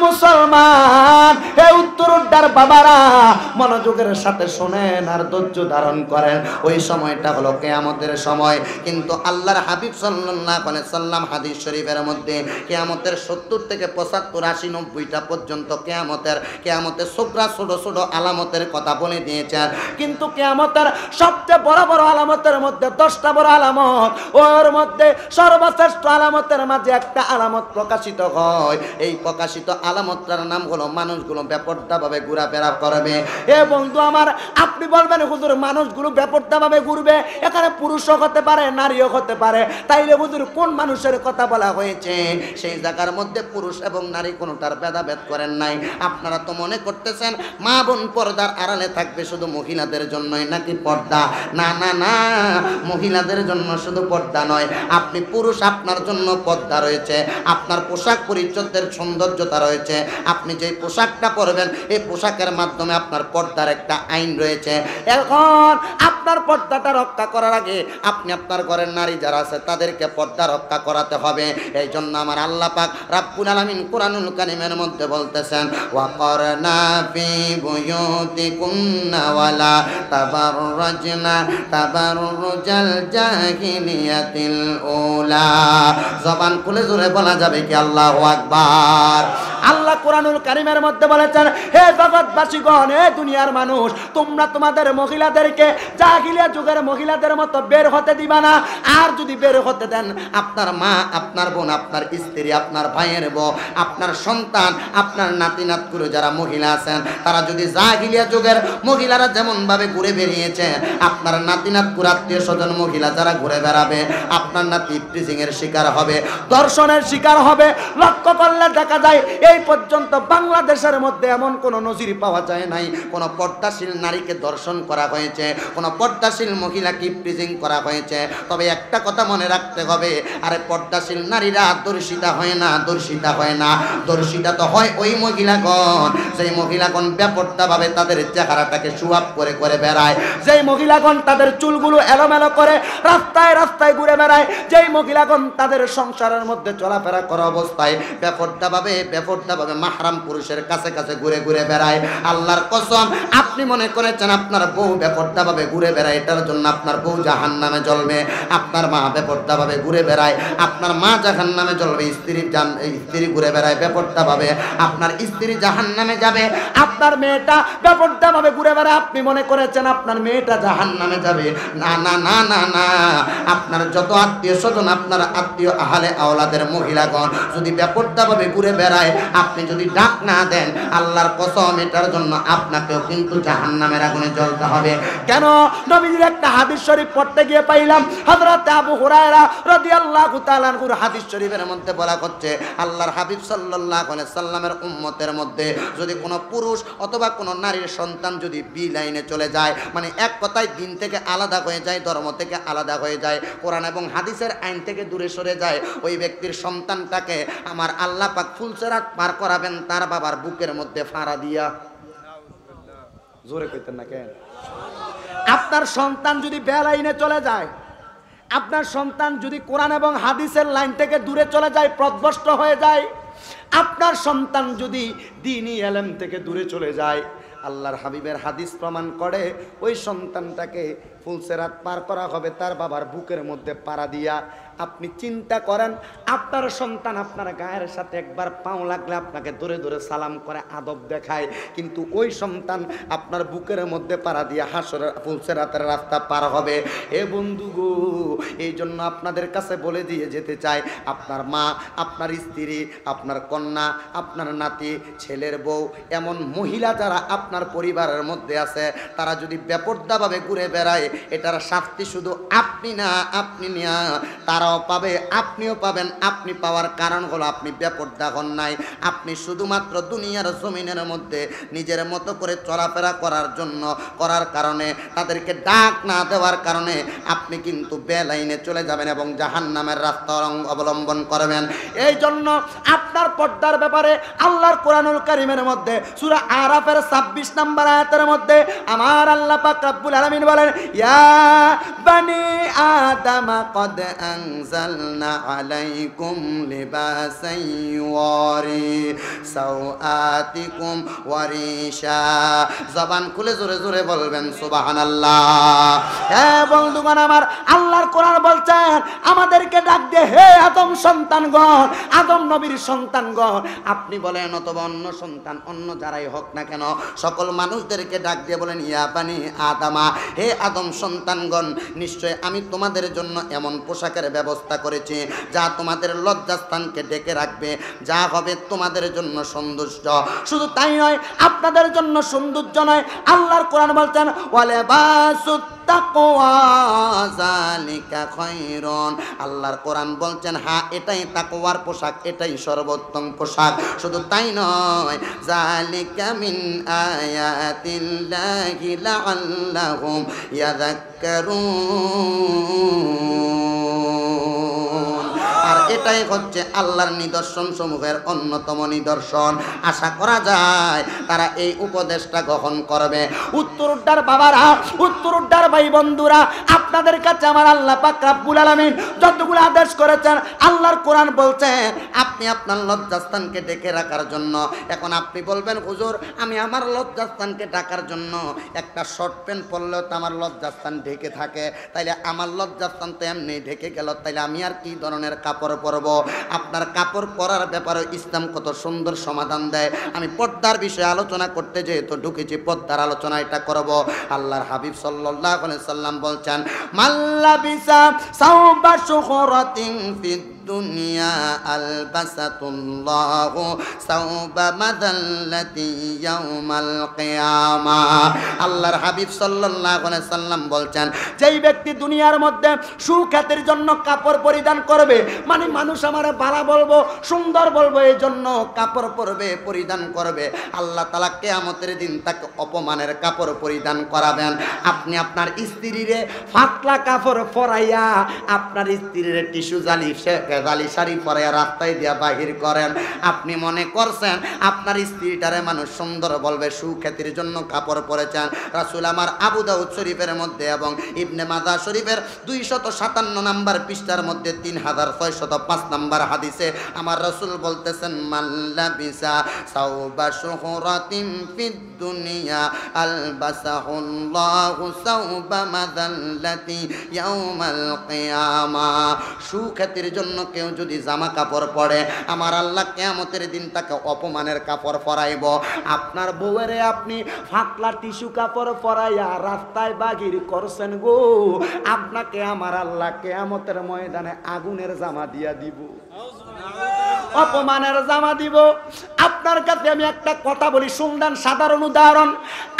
মুসলমান, হে উত্তরোদ্ধার বাবারা, মনোযোগের সাথে শোনেন আর ধৈর্য ধারণ করেন। ওই সময়টা হলো কিয়ামতের সময়। কিন্তু আল্লাহর হাবিব সাল্লাল্লাহু আলাইহি সাল্লাম হাদিস শরীফের মধ্যে কিয়ামতের 70 থেকে 75, 80, 90টা পর্যন্ত কিয়ামতের সুবরা ছোট ছোট আলামতের কথা বলে দিয়েছেন। কিন্তু কিয়ামতের সবচেয়ে বড় বড় আলামতের মধ্যে 10টা বড় আলামত, ওর মধ্যে সর্বশ্রেষ্ঠ আলামতের মাঝে একটা আলামত প্রকাশিত হয়। এই প্রকাশিত আলামতটার নাম হলো মানুষগুলো বেপরদাভাবে ঘোরাফেরা করবে। এ বন্ধু আমার, আপনি বলবেন হুজুর মানুষগুলো বেপরদাভাবে ঘুরবে, এখানে পুরুষও হতে পারে, নারীও হতে পারে, তাইলে হুজুর কোন মানুষের কথা বলা হয়েছে? সেই জায়গার মধ্যে পুরুষ এবং নারী কোনোটার ভেদাভেদ করেন নাই। আপনারা তো মনে করতেছেন মা বোন পর্দার আড়ালে থাকবে শুধু মহিলাদের জন্যই নাকি পর্দা? না না না, মহিলাদের জন্য শুধু পর্দা নয়, আপনি পুরুষ, আপনার জন্য পর্দা রয়েছে। আপনার পোশাক পরিচ্ছদের সৌন্দর্যতা রয়েছে। আপনি যে পোশাকটা পরবেন এই পোশাকের মাধ্যমে আপনার পর্দার একটা আইন রয়েছে। এখন আপনার পর্দাটা রক্ষা করার আগে আপনি আপনার ঘরের নারী যারা আছে তাদেরকে পর্দা রক্ষা করাতে হবে। এই জন্য আমার আল্লাহ পাক রাব্বুল আলামিন কোরআনুল কারীমের মধ্যে বলতেছেন, ওয়াকরনা ফি বুয়ুতিকুন্না ওয়ালা তাবাররাজনা তাবাররুজাল জাহিলিয়াতিল উলা। জবান খুলে জোরে বলা যাবে কি আল্লাহু আকবার। আল্লাহ কোরআনুল কারীমের মধ্যে বলেছেন, হে জগৎবাসীগণ, হে দুনিয়ার মানুষ, তোমরা তোমাদের মহিলাদেরকে জাহিলিয়া যুগের মহিলাদের মতো বের হতে দিবা না। আর যদি বের হতে দেন, আপনার মা, আপনার বোন, আপনার স্ত্রী, আপনার ভাইয়ের বউ, আপনার সন্তান, আপনার নাতি নাতকুরু যারা মহিলা আছেন, তারা যদি জাহিলিয়া যুগের মহিলারা যেমন ভাবে ঘুরে বেরিয়েছে, আপনার নাতি নাতকুর আত্মীয় স্বজন মহিলা যারা ঘুরে বেড়াবে, আপনার নাতি প্রিজিং এর শিকার হবে, দর্শনের শিকার হবে। লক্ষ্য করলে দেখা যায় এই পর্যন্ত বাংলাদেশের মধ্যে এমন কোন নজির পাওয়া যায় নাই কোন পর্দাশীল নারীকে দর্শন করা হয়েছে, কোন পর্দাশীল মহিলাকে প্রিজিং করা হয়েছে। তবে একটা কথা মনে রাখতে হবে, আরে পর্দাশীল নারীরা দর্শিতা হয় না, দর্শিতা হয় না, দর্শিতা তো হয় ওই মহিলাগণ, সেই মহিলাগণ বেপর্দাভাবে তাদের চেহারাটাকে সুয়াপ করে করে বেড়ায়, যেই মহিলাগণ তাদের চুলগুলো এলোমেলো করে রাস্তায় রাস্তায় ঘুরে বেড়ায়, যেই মহিলাগণ তাদের সংসারের মধ্যে চলাফেরা করা অবস্থায় বেপর্দাভাবে মাহরাম পুরুষের কাছে কাছে ঘুরে ঘুরে বেড়ায়। আল্লাহর কসম, আপনি মনে করেছেন আপনার বউ বেপর্দাভাবে ঘুরে বেড়ায়, এটার জন্য আপনার বউ জাহান্নামে জ্বলবে। আপনার মা বেপর্দাভাবে ঘুরে বেড়ায়, আপনার মা জাহান্নামে জ্বলবে। স্ত্রী ঘুরে বেড়ায় বেপর্দাভাবে, আপনার স্ত্রী জাহান্নামে যাবে। আপনার মেয়েটা বেপর্দাভাবে ঘুরে বেড়ায়, আপনি মনে করেছেন আপনার মেয়েটা জাহান্নামে যাবে। না না না না না, আপনার যত আত্মীয় স্বজন, আপনার আত্মীয় আহলে আওলাদের মহিলাগণ যদি বেপর্দাভাবে ঘুরে বেড়ায়, আপনি যদি ডাক না দেন, আল্লাহর কসম এটার জন্য আপনাকেও কিন্তু জাহান্নামের আগুনে জ্বলতে হবে। কেন? নবীজির একটা হাদিস শরীফ পড়তে গিয়ে পাইলাম, হযরত আবু হুরায়রা রাদিয়াল্লাহু তাআলা আনহুর হাদিস শরীফের মধ্যে বলা হচ্ছে, আল্লাহর হাবিব সাল্লাল্লাহু আলাইহি সাল্লামের উম্মতের মধ্যে যদি কোনো পুরুষ অথবা কোনো নারীর সন্তান যদি বি লাইনে চলে যায়, মানে এক কথায় দিন থেকে আলাদা হয়ে যায়, ধর্ম থেকে আলাদা হয়ে যায়, কোরআন এবং হাদিসের আইন থেকে দূরে সরে যায়, ওই ব্যক্তির সন্তানটাকে আমার আল্লাহ পাক ফুলসেরাত পার করাবেন তার বাবার বুকের মধ্যে ফাড়া দিয়া। জোরে কইতেন না কেন? আপনার সন্তান যদি বেলাইনে চলে যায়, আপনার সন্তান যদি কোরআন এবং হাদিসের লাইন থেকে দূরে চলে যায়, পথভ্রষ্ট হয়ে যায়, আপনার সন্তান যদি দ্বীনি ইলম থেকে দূরে চলে যায়, আল্লাহর হাবিবের হাদিস প্রমাণ করে ওই সন্তানটাকে ফুলসেরাত পার করা হবে তার বাবার বুকের মধ্যে পাড়া দিয়া। আপনি চিন্তা করেন, আপনার সন্তান আপনার গায়ের সাথে একবার পাও লাগলে আপনাকে ধরে ধরে সালাম করে আদব দেখায়, কিন্তু ওই সন্তান আপনার বুকের মধ্যে পাড়া দিয়া হাসরের ফুলসেরাতের রাস্তা পার হবে। এ বন্ধু গো, এই জন্য আপনাদের কাছে বলে দিয়ে যেতে চাই, আপনার মা, আপনার স্ত্রী, আপনার কন্যা, আপনার নাতি, ছেলের বউ, এমন মহিলা যারা আপনার পরিবারের মধ্যে আছে, তারা যদি বেপর্দাভাবে ঘুরে বেড়ায়, এটার শাস্তি শুধু আপনি না, আপনি না, তারাও পাবে, আপনিও পাবেন। আপনি পাওয়ার কারণ হলো আপনি বেপর্দা হন নাই, আপনি শুধুমাত্র দুনিয়ার জমিনের মধ্যে নিজের মতো করে চলাফেরা করার কারণে, তাদেরকে ডাক না দেওয়ার কারণে আপনি কিন্তু বেলাইনে চলে যাবেন এবং জাহান্নামের রাস্তা অবলম্বন করবেন। এই জন্য আপনার পর্দার ব্যাপারে আল্লাহর কোরআনুল কারীমের মধ্যে সূরা আরাফের 26 নম্বর আয়াতের মধ্যে আমার আল্লাহ পাক রব্বুল আলামিন বলেন, ইয়া বানি আদম কদ আনজালনা আলাইকুম লিবাসান ইউয়ারি সাওআতিকুম ওয়া রিশা। জবান খুলে জোরে জোরে বলবেন সুবহানাল্লাহ। হ্যাঁ বন্ধুগণ আমার, আল্লাহর কোরআন বলছেন আমাদেরকে ডাক দিয়ে, হে আদম সন্তানগণ, আদম নবীর সন্তানগণ, আপনি বলেন অথবা অন্য সন্তান, অন্য যারাই হোক না কেন, সকল মানুষদেরকে ডাক দিয়ে বলেন, ইয়া বানি আদামা, হে আদম সন্তানগণ, নিশ্চয় আমি তোমাদের জন্য এমন পোশাকের ব্যবস্থা করেছি যা তোমাদের লজ্জাস্থানকে ডেকে রাখবে, যা হবে তোমাদের জন্য সৌন্দর্য। শুধু তাই নয়, আপনাদের জন্য সৌন্দর্য নয়, আল্লাহর কোরআন বলছেন ওয়ালিবাসুত তাকওয়া যালিকা খায়রুন। আল্লাহর কোরআন বলছেন হ্যাঁ এটাই তাকওয়ার পোশাক, এটাই সর্বোত্তম পোশাক। শুধু তাই নয়, যালিকা মিন আয়াতিল্লাহি লাআল্লাহুম ইয়াযাক্কারুন। আর এটাই হচ্ছে আল্লাহর নিদর্শন সমূহের অন্যতম নিদর্শন। আশা করা যায় তারা এই উপদেশটা গ্রহণ করবে। উত্তরুদ্দার বাবারা, উত্তরুদ্দার ভাই বন্ধুরা, আপনাদের কাছে আমার আল্লাহ পাক রব্বুল আলামিন যতগুলো আদেশ করেছেন, আল্লাহর কোরআন বলছেন আপনি আপনার লজ্জাস্থানকে ঢেকে রাখার জন্য। এখন আপনি বলবেন হুজুর আমি আমার লজ্জাস্থানকে ঢাকার জন্য একটা শর্ট প্যান্ট পরলেও তো আমার লজ্জাস্থান ঢেকে থাকে, তাইলে আমার লজ্জাস্থান তো এমনি ঢেকে গেল, তাইলে আমি আর কি ধরনের কাপড় পরব? আপনার কাপড় পরার ব্যাপারে ইসলাম কত সুন্দর সমাধান দেয়। আমি পর্দার বিষয়ে আলোচনা করতে যেহেতু ঢুকেছি, পর্দার আলোচনা এটা করব। আল্লাহর হাবিব সাল্লাল্লাহু আলাইহি সাল্লাম বলছেন মাল্লাবিসা সাওবা শুহরাতিন ফিদ দুনিয়া আলবাসাতুল্লাহু সাওবা মাদাল্লাতি ইয়াউমাল কিয়ামা। আল্লাহর হাবিব সাল্লাল্লাহু আলাইহি সাল্লাম বলছেন যেই ব্যক্তি দুনিয়ার মধ্যে সুখ্যাতির জন্য কাপড় পরিধান করবে, মানে মানুষ আমারে ভালো বলবো, সুন্দর বলবো, এই জন্য কাপড় পরবে, পরিধান করবে, আল্লাহ তাআলা কিয়ামতের দিন তাকে অপমানের কাপড় পরিধান করাবেন। আপনি আপনার স্ত্রীরে ফাটলা কাপড় পরাইয়া আপনার স্ত্রীর টিস্যু জালি শাড়ি পরাইয়া রাস্তায় দিয়া বাহির করেন, আপনি মনে করছেন আপনার স্ত্রীটারে মানুষ সুন্দর বলবে, সুখ্যাতির জন্য কাপড় পরেছেন। রাসূল আমার আবু দাউদ শরীফের মধ্যে এবং ইবনে মাজাহ শরীফের 257 নম্বর পৃষ্ঠার মধ্যে 3605 নম্বর হাদিসে আমার রাসূল বলতেছেন মাল্লাবিসা সাওবা শুহরাতিন ফিদ দুনিয়া আলবাসাহুল্লাহু সাওবা মাদাল্লাতি ইয়াউমাল কিয়ামা। সুখ্যাতির জন্য কেউ যদি জামা কাপড় পরে, আমার আল্লাহ কিয়ামতের দিন তাকে অপমানের কাপড় পরাইব। আপনার বউয়েরে আপনি ফাটলা টিস্যু কাপড় পরাইয়া রাস্তায় বাহির করছেন গো, আপনাকে আমার আল্লাহ কিয়ামতের ময়দানে আগুনের জামা দিয়া দিব, অপমানের জামা দিব। আপনার কাছে আমি একটা কথা বলি, শুনলেন সাধারণ উদাহরণ।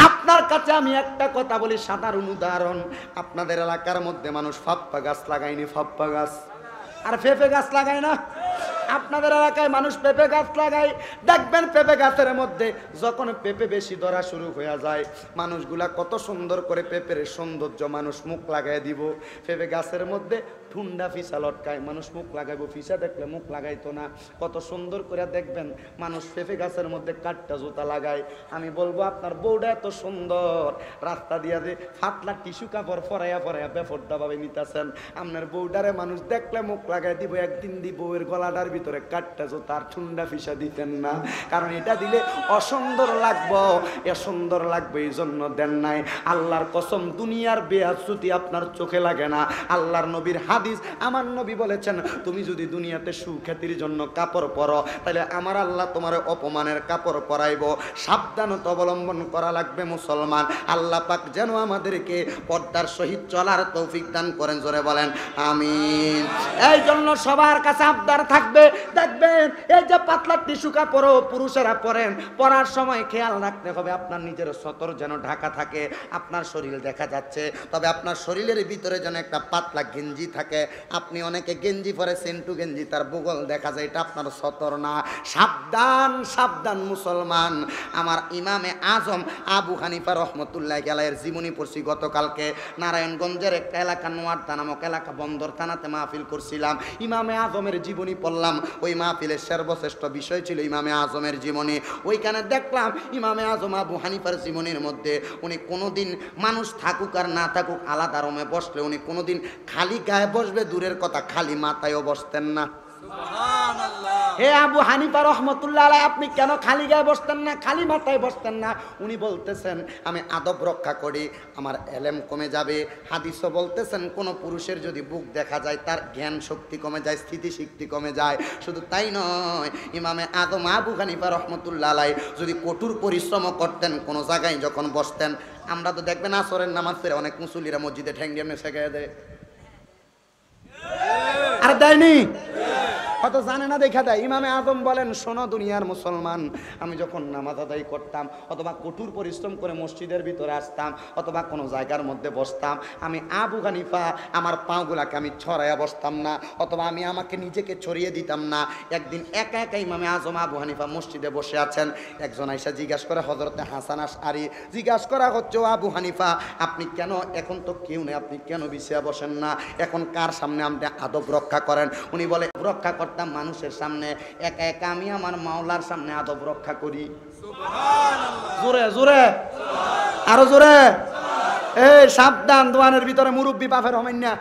আপনার কাছে আমি একটা কথা বলি, সাধারণ উদাহরণ। আপনাদের এলাকার মধ্যে মানুষ ফাপ্পা গাছ লাগায়নি? ফাপ্পা গাছ আর পেঁপে গাছ লাগায় না? আপনাদের এলাকায় মানুষ পেঁপে গাছ লাগায়। দেখবেন পেঁপে গাছের মধ্যে যখন পেঁপে বেশি ধরা শুরু হয়ে যায়, মানুষগুলা কত সুন্দর করে পেঁপের সৌন্দর্য মানুষ মুখ লাগাই দিব। পেঁপে গাছের মধ্যে ঠুন্ডা ফিসা লটকায়, মানুষ মুখ লাগাইবো, ফিসা দেখলে মুখ লাগাইতো না। কত সুন্দর করে দেখবেন মানুষ পেঁপে গাছের মধ্যে কাঠটা জুতা লাগায়। আমি বলবো আপনার বউটা এত সুন্দর, রাস্তা দিয়া যে ফাটলা টিস্যু কাপড় পরাইয়া পরাইয়া বেফর্দা ভাবে নিতেছেন, আপনার বউটারে মানুষ দেখলে মুখ লাগাই দিব। একদিন দি বউয়ের গলাটার ভিতরে কাঠটা জুতা আর ঠুন্ডা ফিসা দিতেন না, কারণ এটা দিলে অসুন্দর লাগবো, এ সুন্দর লাগবে এই জন্য দেন নাই। আল্লাহর কসম দুনিয়ার বেয়াজ্জতি আপনার চোখে লাগে না। আল্লাহর নবীর হাদিস, আমার নবী বলেছেন তুমি যদি দুনিয়াতে সুখ্যাতির জন্য কাপড় পরো, তাহলে আমার আল্লাহ তোমার অপমানের কাপড় পরাইব। সাবধানতা অবলম্বন করা লাগবে মুসলমান। আল্লাহ পাক যেন আমাদেরকে পর্দার সহিত চলার তৌফিক দান করেন, জোরে বলেন আমিন। এই জন্য সবার কাছে আবদার থাকবে, দেখবেন এই যে পাতলা টিস্যু কাপড় পুরুষেরা পরেন, পরার সময় খেয়াল রাখতে হবে আপনার নিজের সতর যেন ঢাকা থাকে। আপনার শরীর দেখা যাচ্ছে, তবে আপনার শরীরের ভিতরে যেন একটা পাতলা গেঞ্জি থাকে। আপনি অনেকে গেঞ্জি পরে, সেন্টু গেঞ্জি, তার বুগল দেখা যায়, এটা আপনার সতর না। সাবধান সাবধান মুসলমান। আমার ইমামে আজম আবু হানিফা রহমতুল্লাহি আলাইহির জীবনী পড়ছি গতকালকে। নারায়ণগঞ্জের একটা এলাকা নোয়ারদা নামক এলাকা, বন্দর থানাতে মাহফিল করছিলাম। ইমামে আজমের জীবনী পড়লাম। ওই মাহফিলের সর্বশ্রেষ্ঠ বিষয় ছিল ইমামে আজমের জীবনী। ওইখানে দেখলাম ইমামে আজম আবু হানিফার জীবনীর মধ্যে উনি কোনোদিন মানুষ থাকুক আর না থাকুক আলাদা রুমে বসলে উনি কোনোদিন খালি গায়ে বসবে দূরের কথা, খালি মাথায়ও বসতেন না। হে আবু হানিফা রহমতুল্লাহ আলাইহি, আপনি কেন খালি গায়ে বসতেন না, খালি মাথায় বসতেন না? উনি বলতেছেন আমি আদব রক্ষা করি, আমার এলেম কমে যাবে। হাদিসও বলতেছেন কোন পুরুষের যদি বুক দেখা যায় তার জ্ঞান শক্তি কমে যায়, স্থিতিশক্তি কমে যায়। শুধু তাই নয়, ইমামে আদম আবু হানিফা রহমতুল্লাহ আলাইহি যদি কঠোর পরিশ্রম করতেন, কোন জায়গায় যখন বসতেন, আমরা তো দেখবেন আসরের নামাজ পড়ে অনেক মুসল্লিরা মসজিদে ঠ্যাঙ্গিয়ে শেখায় দেয়, আর দেয়নি? হয়তো জানে না দেখা দেয়। ইমামে আজম বলেন, শোনো দুনিয়ার মুসলমান, আমি যখন নামাজ আদায় করতাম অথবা কঠোর পরিশ্রম করে মসজিদের ভিতরে আসতাম অথবা কোনো জায়গার মধ্যে বসতাম, আমি আবু হানিফা আমার পাগুলাকে আমি ছড়াইয়া বসতাম না অথবা আমি আমাকে নিজেকে ছড়িয়ে দিতাম না। একদিন একা একা ইমামে আজম আবু হানিফা মসজিদে বসে আছেন, একজন আইসা জিজ্ঞাসা করে হযরতে হাসান আশআরী, জিজ্ঞাসা করা হচ্ছে, ও আবু হানিফা আপনি কেন, এখন তো কেউ নেই, আপনি কেন বিছিয়া বসেন না, এখন কার সামনে আপনি আদব রক্ষা করেন? উনি বলে, রক্ষা করতাম মানুষের সামনে, একা একা আমি আমার মাওলার সামনে আদব রক্ষা করি। জোরে জোরে, আরো জোরে। এই সাবধান, দোয়ানের ভিতরে মুরব্বী বাপের হমেন না,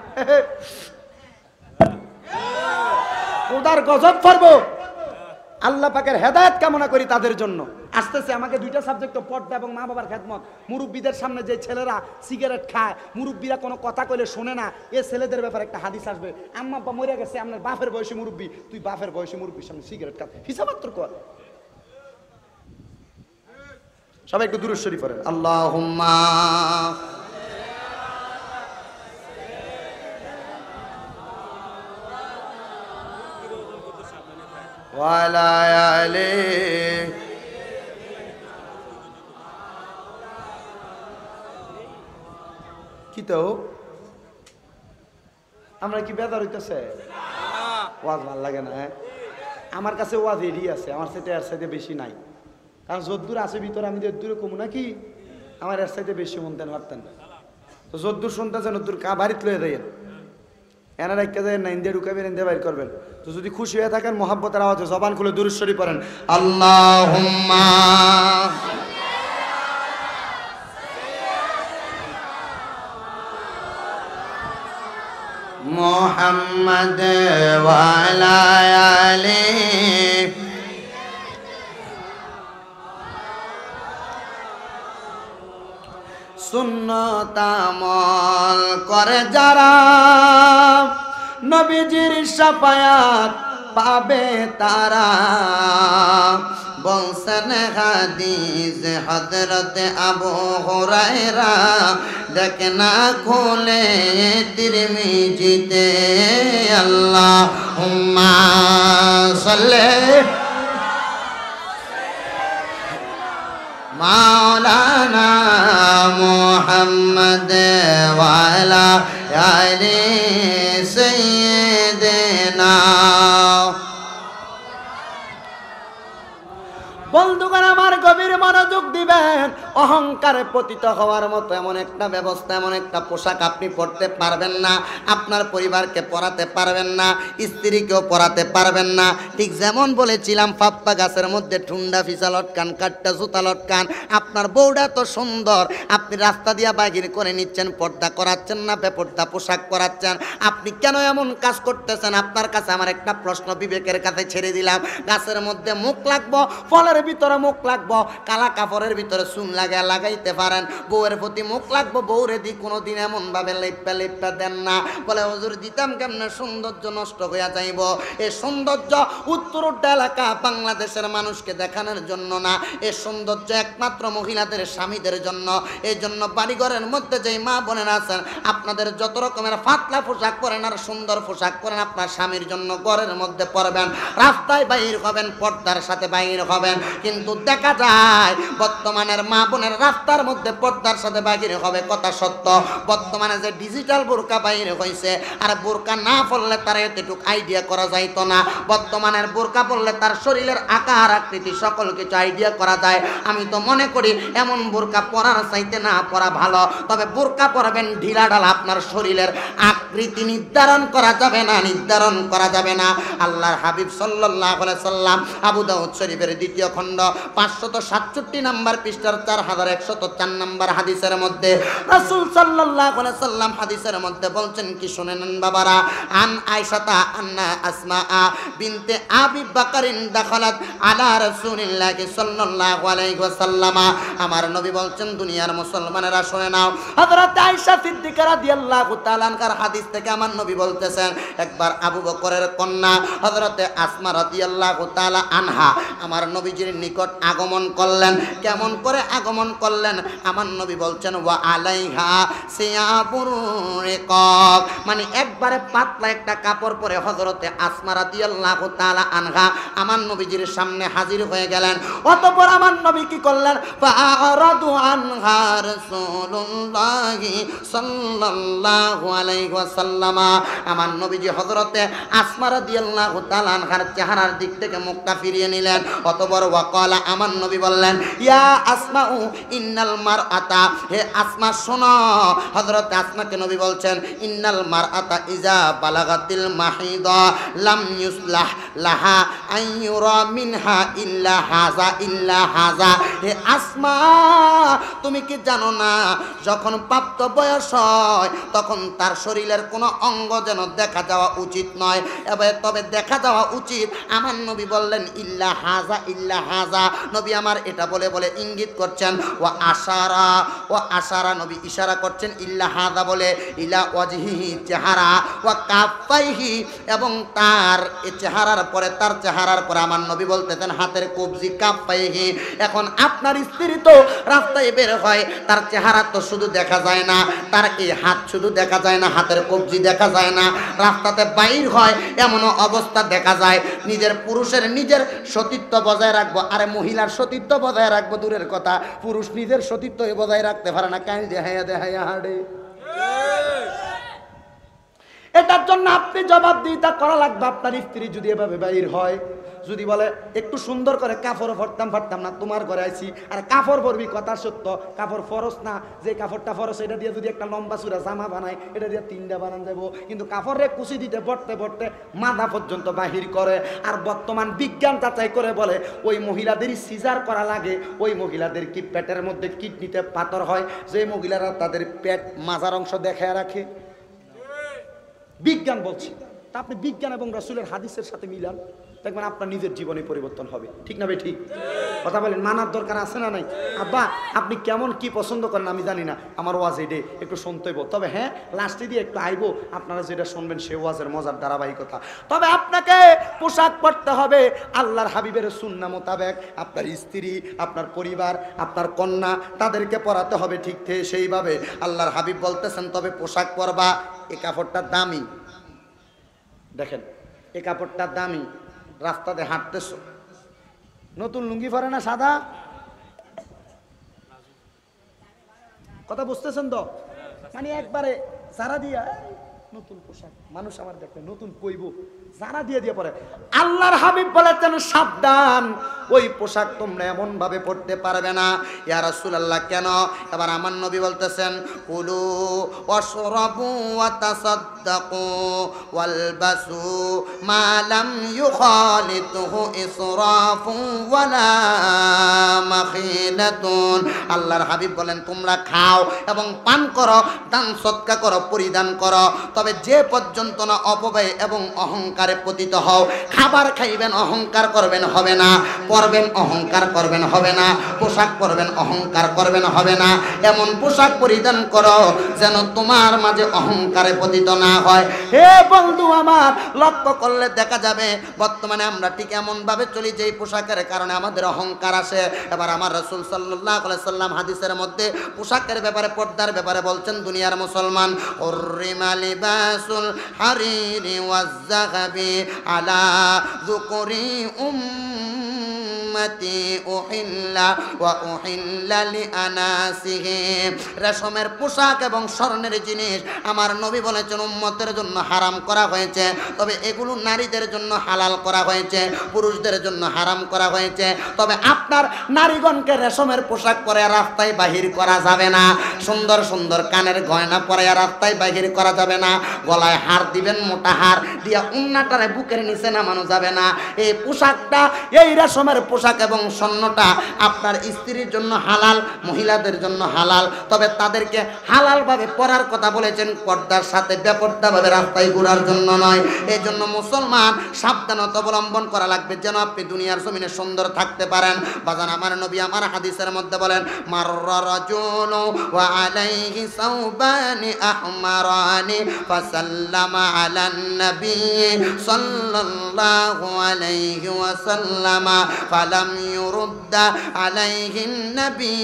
ওদার গজব করবো। আল্লাহ পাকের হেদায়েত কামনা করি তাদের জন্য। আসতেছে আমাকে দুইটা সাবজেক্ট, পর্দা এবং মা বাবার খেদমত। মুরব্বীদের সামনে যে ছেলেরা সিগারেট খায়, মুরব্বীরা কোনো কথা কইলে শোনে না, এ ছেলেদের ব্যাপারে একটা হাদিস আসবে। আম্মা আব্বা মরে গেছে, আপনার বাপের বয়সী মুরব্বী, তুই বাপের বয়সী মুরব্বীর সামনে সিগারেট খা, হিসাবাত্র কর। সবাই একটু দুরূদ শরীফ পড়েন, আল্লাহুম্মা ওয়ালা আলি। কি তো আমরা কি বেদার হইতেছে? ওয়াজ ভাল লাগে না? আমার কাছে ওয়াজ এডি আছে, আমার সাথে এর সাথে বেশি নাই। কারণ যদ্দূর আছে ভিতরে আমি যদ্দূরে কমু নাকি, আমার এর সাথে বেশি শুনতেন পারতেন না। তো যদ্দূর শুনতেছেন ওদ্দূর বাড়িতে লয়ে দেন, এনার একটা যায় না, ইন্দিয়া ঢুকাবেন, ইন্দিয়া বাইর করবেন। তো যদি খুশি হয়ে থাকেন মহাব্বতের আওয়াজে জবান খুলে দুরূদ শরীফ পড়েন, আল্লাহুম্মা মুহাম্মাদ ওয়া আলা আলি। সুন্নত আমল করে যারা নবীজির শাফায়াত পাবে তারা। বলছেন হাদিস হযরত আবু হুরায়রা, দেখে না খুলে তিরমিজিতে, আল্লাহুম্মা সাল্লি মাওলানা মুহাম্মদ ওয়া আলা আলি সাইয়্যিদিনা। বন্ধুগণ আমার গভীর মনোযোগ দিবেন। অহংকারে পতিত হওয়ার মতো এমন একটা ব্যবস্থা, এমন একটা পোশাক আপনি পরতে পারবেন না, আপনার পরিবারকে পরাতে পারবেন না, স্ত্রীকেও পরাতে পারবেন না। ঠিক যেমন বলেছিলাম, পাপ্পা গাছের মধ্যে ঠুন্ডা ফিসা লটকান, কাট্টা জুতা লটকান। আপনার বউটা তো সুন্দর, আপনি রাস্তা দিয়া বাগির করে নিচ্ছেন, পর্দা করাচ্ছেন না, বেপর্দা পোশাক পরাচ্ছেন। আপনি কেন এমন কাজ করতেছেন? আপনার কাছে আমার একটা প্রশ্ন, বিবেকের কাছে ছেড়ে দিলাম। গাছের মধ্যে মুখ লাগবো, ফলের ভিতরে মুখ লাগবো, কালা কাপড়ের ভিতরে চুন লাগাইতে পারেন। বউয়ের প্রতি মুখ লাগবো, বউরে দি কোনোদিন এমন ভাবে লেপ্পা লেপ্পা দেন না। বলে হুজুর দিতাম কেমনে, সৌন্দর্য নষ্ট হইয়া যাইব। এই সৌন্দর্য উত্তর এলাকা বাংলাদেশের মানুষকে দেখানোর জন্য না, এই সৌন্দর্য একমাত্র মহিলাদের স্বামীদের জন্য। এই জন্য বাড়িঘরের মধ্যে যেই মা বোনেরা আছেন, আপনাদের যত রকমের ফাতলা পোশাক পরেন আর সুন্দর পোশাক পরেন, আপনার স্বামীর জন্য ঘরের মধ্যে পরবেন। রাস্তায় বাইর হবেন, পর্দার সাথে বাইর হবেন। কিন্তু দেখা যায় বর্তমানের মা বোনের রাস্তার মধ্যে পর্দার সাথে বাহির হবে, কথা সত্য। বর্তমানে যে ডিজিটাল বোরকা বাইর হয়েছে, আর বোরকা না পড়লে তার এতটুকু আইডিয়া করা যাইতো না। বর্তমানের বোরকা পড়লে তার শরীরের আকার আকৃতি সকল কিছু আইডিয়া করা যায়। আমি তো মনে করি এমন বোরকা পরার চাইতে না পরা ভালো। তবে বোরকা পরবেন ঢিলা ঢালা, আপনার শরীরের আকৃতি নির্ধারণ করা যাবে না, নির্ধারণ করা যাবে না। আল্লাহর হাবিব সাল্লাল্লাহু আলাইহি সাল্লাম আবু দাউদ শরীফের 2য় খণ্ড 567 নম্বর পৃষ্ঠার 4104 নম্বর হাদিসের মধ্যে রাসূল সাল্লাল্লাহু আলাইহি সাল্লাম হাদিসের মধ্যে বলছেন কি, শুনেন বাবারা। আন আয়েশাতা আন্না আসমা বিনতে আবি বকরিন দাখালাত আলা রাসূলিল্লাহি সাল্লাল্লাহু আলাইহি ওয়াসাল্লাম। আমার নবী বলছেন, দুনিয়ার মুসলমানেরা শুনে নাও, হযরত আয়েশা সিদ্দিকা রাদিয়াল্লাহু তাআলা আনহার হাদিস থেকে আমার নবী বলতেছেন, একবার আবু বকরের কন্যা হযরতে আসমা রাদিয়াল্লাহু তাআলা আনহা আমার নবীজির নিকট আগমন করলেন। কেমন এমন করে আগমন করলেন, আমার নবী বলছেন ওয়া আলাইহা সিয়াবুর রিকাব, মানে একবারে পাতলা একটা কাপড় পরে হযরতে আসমা রাদিয়াল্লাহু তাআলা আনহা আমার নবীজির সামনে হাজির হয়ে গেলেন। অতঃপর আমার নবী কি করলেন, ফাআরাদু আনহা রাসূলুল্লাহি সাল্লাল্লাহু আলাইহি ওয়াসাল্লাম, আমার নবীজি হযরতে আসমা রাদিয়াল্লাহু তাআলা আনহার চেহারার দিক থেকে মুখটা ফিরিয়ে নিলেন। অতঃপর ওয়াকালা, আমার নবী বললেন, ইয়া আসমাউ ইন্নাল মারআতা, হে আসমা শোনো। হযরতে আসমাকে নবী বলছেন, ইন্নাল মারআতা ইজা বালাগাতিল মাহিদা লাম ইউসলাহ লাহা আইয়ুরা মিনহা ইল্লা হাযা। হে আসমা, তুমি কি জানো না, যখন প্রাপ্ত বয়স হয় তখন তার শরীরের কোনো অঙ্গ যেন দেখা যাওয়া উচিত নয়, তবে দেখা যাওয়া উচিত। আমার নবী বললেন ইল্লা হাযা। নবী আমার এটা বলে বলে ইঙ্গিত করছেন, ও আশারা নবী ইশারা করছেন ইল্লা হাযা বলে, ইলা ওয়াজহিহি চেহারা, ওয়া কাফাইহি এবং তার এই চেহারার পরে, তার চেহারার পরে আমার নবী বলতেছেন হাতের কবজি, কাফাইহি। এখন আপনার স্ত্রী তো রাস্তায় বের হয়, তার চেহারা তো শুধু দেখা যায় না, তার এই হাত শুধু দেখা যায় না, হাতের কবজি দেখা যায় না, রাস্তাতে বাইর হয় এমন অবস্থা দেখা যায়। নিজের পুরুষের নিজের সতীত্ব বজায় রাখবো, আরে মহিলার সতীত্ব বজায় রাখবো দূরের কথা, পুরুষ নিজের সতীত্ব বজায় রাখতে পারে না, কাই দেহাইয়া হাড়ে। এটার জন্য আপনি জবাবদিহিতা করা লাগবে। আপনার স্ত্রী যদি এভাবে বাইর হয়, যদি বলে একটু সুন্দর করে কাপড় ফাটতাম না, তোমার ঘরে আইছি আর কাপড় পরবি, কথা সত্য, কাপড় ফরস না, যে কাপড়টা ফরস এটা দিয়ে যদি একটা লম্বা চূড়া জামা বানায়, এটা দিয়ে 3টা বানান যাবো, কিন্তু কাপড়ে কুচি দিতে পড়তে মাথা পর্যন্ত বাহির করে। আর বর্তমান বিজ্ঞান যাচাই করে বলে ওই মহিলাদেরই সিজার করা লাগে, ওই মহিলাদের কি পেটের মধ্যে কিডনিতে পাথর হয়, যে মহিলারা তাদের পেট মাজার অংশ দেখায় রাখে। বিজ্ঞান বলছে, তা আপনি বিজ্ঞান এবং রাসূলের হাদিসের সাথে মিলান, দেখবেন আপনার নিজের জীবনে পরিবর্তন হবে। ঠিক না ভাই? ঠিক কথা বলেন, মানার দরকার আছে না নাই? আব্বা আপনি কেমন কি পছন্দ করেন আমি জানি না, আমার ওয়াজ এডে একটু শুনতে হইব, তবে হ্যাঁ লাস্টে দিয়ে একটু আইব, আপনারা যেটা শুনবেন সে ওয়াজের মজার ধারাবাহিকতা। তবে আপনাকে পোশাক পরতে হবে আল্লাহর হাবিবের সুন্নাহ মোতাবেক। আপনার স্ত্রী, আপনার পরিবার, আপনার কন্যা, তাদেরকে পরাতে হবে ঠিক সেইভাবে। আল্লাহর হাবিব বলতেছেন তবে পোশাক পরবা, এই কাপড়টা দামি, দেখেন এই কাপড়টা দামি, রাস্তাতে হাঁটতেছ, নতুন লুঙ্গি পরে না সাদা, কথা বুঝতেছেন তো? মানে একবারে সারা দিয়া নতুন পোশাক, মানুষ আমার দেখে নতুন কইব, যারা দিয়ে পরে। আল্লাহর হাবিব বলেছেন সাবধান, ওই পোশাক তোমরা এমন ভাবে পড়তে পারবে না। ইয়া রাসূলুল্লাহ কেন? এবার আমার নবী বলতেছেন কুলু ওয়াশরাবু ওয়া তাসাদ্দাকু ওয়ালবাসু মা লাম ইউখালিতুহু ইসরাফু ওয়ালা মাখিলাতুন। আল্লাহর হাবিব বলেন তোমরা খাও এবং পান করো, দান সদকা করো, পরিধান করো, তবে যে পর্যন্ত না অপব্যয় এবং অহংকারে পতিত হও। খাবার খাইবেন অহংকার করবেন হবে না, পরবেন অহংকার করবেন হবে না, পোশাক পরবেন অহংকার করবেন হবে না। এমন পোশাক পরিধান করো যেন তোমার মাঝে অহংকারে পতিত না হয়। হে বন্ধু আমার, লক্ষ্য করলে দেখা যাবে বর্তমানে আমরা ঠিক এমন ভাবে চলি যেই পোশাকের কারণে আমাদের অহংকার আসে। এবার আমার রাসূল সাল্লাল্লাহু আলাইহি সাল্লাম হাদিসের মধ্যে পোশাকের ব্যাপারে, পর্দার ব্যাপারে বলছেন দুনিয়ার মুসলমান হুররিমা লিবাসুল হারিরি ওয়াজ-যাহাবি আলা যুকুরি উম্মতি উহিল্লা ওয়া উহিল্লা লিআনাসিহিম। রেশমের পোশাক এবং স্বর্ণের জিনিস আমার নবী বলেছেন উম্মতের জন্য হারাম করা হয়েছে, তবে এগুলো নারীদের জন্য হালাল করা হয়েছে, পুরুষদের জন্য হারাম করা হয়েছে। তবে আপনার নারীগণকে রেশমের পোশাক পরে রাস্তায় বাহির করা যাবে না, সুন্দর সুন্দর কানের গয়না পরে রাস্তায় বাহির করা যাবে না, গলায় হার দিবেন মোটা হার দিয়া, উন্নাটারে বুকের নিচে নামানো যাবে না। এই পোশাকটা, এই রেশমের পোশাক এবং স্বর্ণটা আপনার স্ত্রীর জন্য হালাল, মহিলাদের জন্য হালাল, তবে তাদেরকে হালাল ভাবে পরার কথা বলেছেন, পর্দার সাথে বেপর্দা ভাবে রাস্তায় ঘোরার জন্য নয়। এই জন্য মুসলমান সাবধানতা অবলম্বন করা লাগবে যেন আপনি দুনিয়ার জমিনে সুন্দর থাকতে পারেন। বাজান আমার নবী আমার হাদিসের মধ্যে বলেন মাররা রাজুলু ওয়া আলাইহি সাওবানি আহমারানি ফাসাল্লামা আলান নবী সাল্লাল্লাহু আলাইহি ওয়াসাল্লাম ফালাম ইউরদ্দা আলাইহি নবী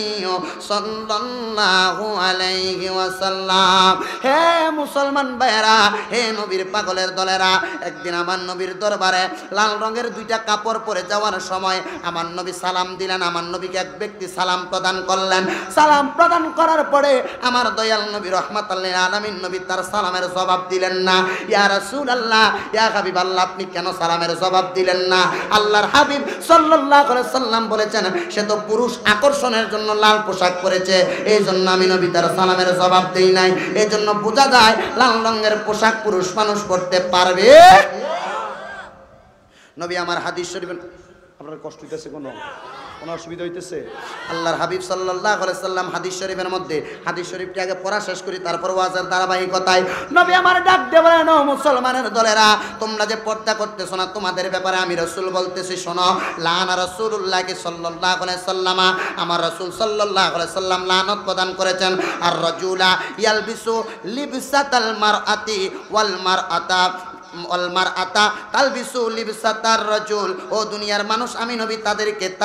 সাল্লাল্লাহু আলাইহি ওয়াসাল্লাম। হে মুসলমান ভাইরা, হে নবীর পাগলের দলেরা, একদিন আমার নবীর দরবারে লাল রঙের দুইটা কাপড় পরে যাওয়ার সময় আমার নবী সালাম দিলেন। আমার নবীকে এক ব্যক্তি সালাম প্রদান করলেন। সালাম প্রদান করার পরে আমার দয়াল নবী রাহমাতুল লিল আলামিন নবী তার সালামের জবাব দিলেন না। ইয়া রাসূলুল্লাহ, ইয়া হাবিবাল্লাহ, আপনি কেন সালামের জবাব দিলেন না? আল্লাহর হাবিব সাল্লাল্লাহু আলাইহি সাল্লাম বলেছেন, সে তো পুরুষ আকর্ষণের জন্য লাল পোশাক পরেছে, এই জন্য আমি নবী তার সালামের জবাব দেই নাই। এই জন্য বোঝা যায় লাল রঙের পোশাক পুরুষ মানুষ পরতে পারবে। নবী আমার হাদিস শরীফ, আপনার কষ্ট হইতেছে কোনো অসুবিধা হইতেছে? আল্লাহর হাবিব সাল্লাল্লাহু আলাইহি সাল্লাম হাদিস শরীফের মধ্যে, হাদিস শরীফটি আগে পড়া শেষ করি, তারপর ওয়াজের ধারাবাহিকতায় নবী আমার ডাক দিয়ে বলেন, ও মুসলমানের দলেরা, তোমরা যে পর্দা করতেছো না, তোমাদের ব্যাপারে আমি রাসূল বলতেছি, শোনো। লানা রাসূলুল্লাহ সাল্লাল্লাহু আলাইহি সাল্লাম, আমার রাসূল সাল্লাল্লাহু আলাইহি সাল্লাম লানত প্রদান করেছেন। আর রাজুলা ইয়ালবিসু লিবসাতাল মারআতি ওয়াল মারআতা তালবিসু লিবসাতার রাজুল। ও দুনিয়ার মানুষ, আমি নবী তাদেরকে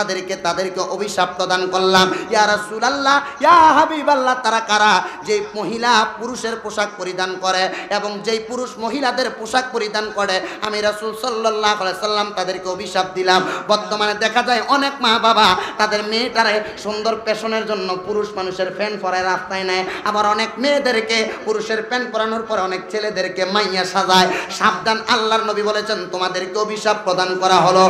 অভিশাপ প্রদান করলাম। ইয়া রাসূলুল্লাহ, ইয়া হাবিবাল্লাহ, তারা কারা? যেই মহিলা পুরুষের পোশাক পরিধান করে এবং যেই পুরুষ মহিলাদের পোশাক পরিধান করে, আমি রাসূল সাল্লাল্লাহু আলাইহি সাল্লাম তাদেরকে অভিশাপ দিলাম। বর্তমানে দেখা যায় অনেক মা বাবা তাদের মেয়েটারে সুন্দর পেশনের জন্য পুরুষ মানুষের প্যান্ট পরায় রাস্তায় নেয়, আবার অনেক মেয়েদেরকে পুরুষের প্যান্ট পরানোর পরে অনেক ছেলেদেরকে মাইয়া সাজায়। সাবধান, আল্লাহর নবী বলেছেন তোমাদেরকে অভিশাপ প্রদান করা হলো।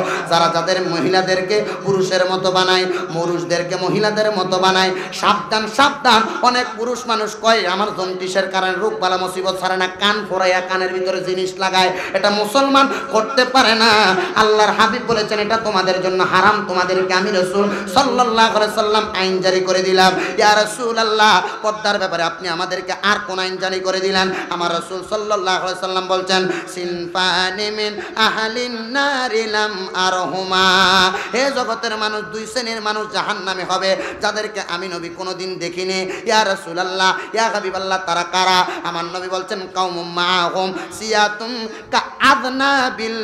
যাদের মহিলাদেরকে পুরুষের মতো বানায়, পুরুষদেরকে মহিলাদের মতো বানায়, সাবধান সাবধান। অনেক পুরুষ মানুষ কয় আমার জন্ডিসের কারণে রোগ বালা মুসিবত ছাড়ে না, কান ফোরাইয়া কানের ভিতরে জিনিস লাগায়, এটা মুসলমান করতে পারে না। আল্লাহর হাবিব বলেছেন এটা তোমাদের জন্য হারাম, তোমাদেরকে আমি রাসূল সাল্লাল্লাহু আলাইহি সাল্লাম আইন জারি করে দিলাম। ইয়া রাসূলুল্লাহ, পর্দার ব্যাপারে আপনি আমাদেরকে আর কোন আইন জারি করে দিলেন? আমার রাসূল সাল্লাল্লাহু আলাইহি সাল্লাম বলছেন, সিনফানি মিন আহলিন নারি লাম আরহুমা। হে জগতের মানুষ, দুই শ্রেণীর মানুষ জাহান্নামে হবে, যাদেরকে আমি নবী কোনোদিন দেখিনি। ইয়া রাসূলুল্লাহ, ইয়া হাবিবাল্লাহ, তারা কারা? আমার নবী বলছেন, কাউমুম মাহুম সিয়াতুম কাআযনাবিল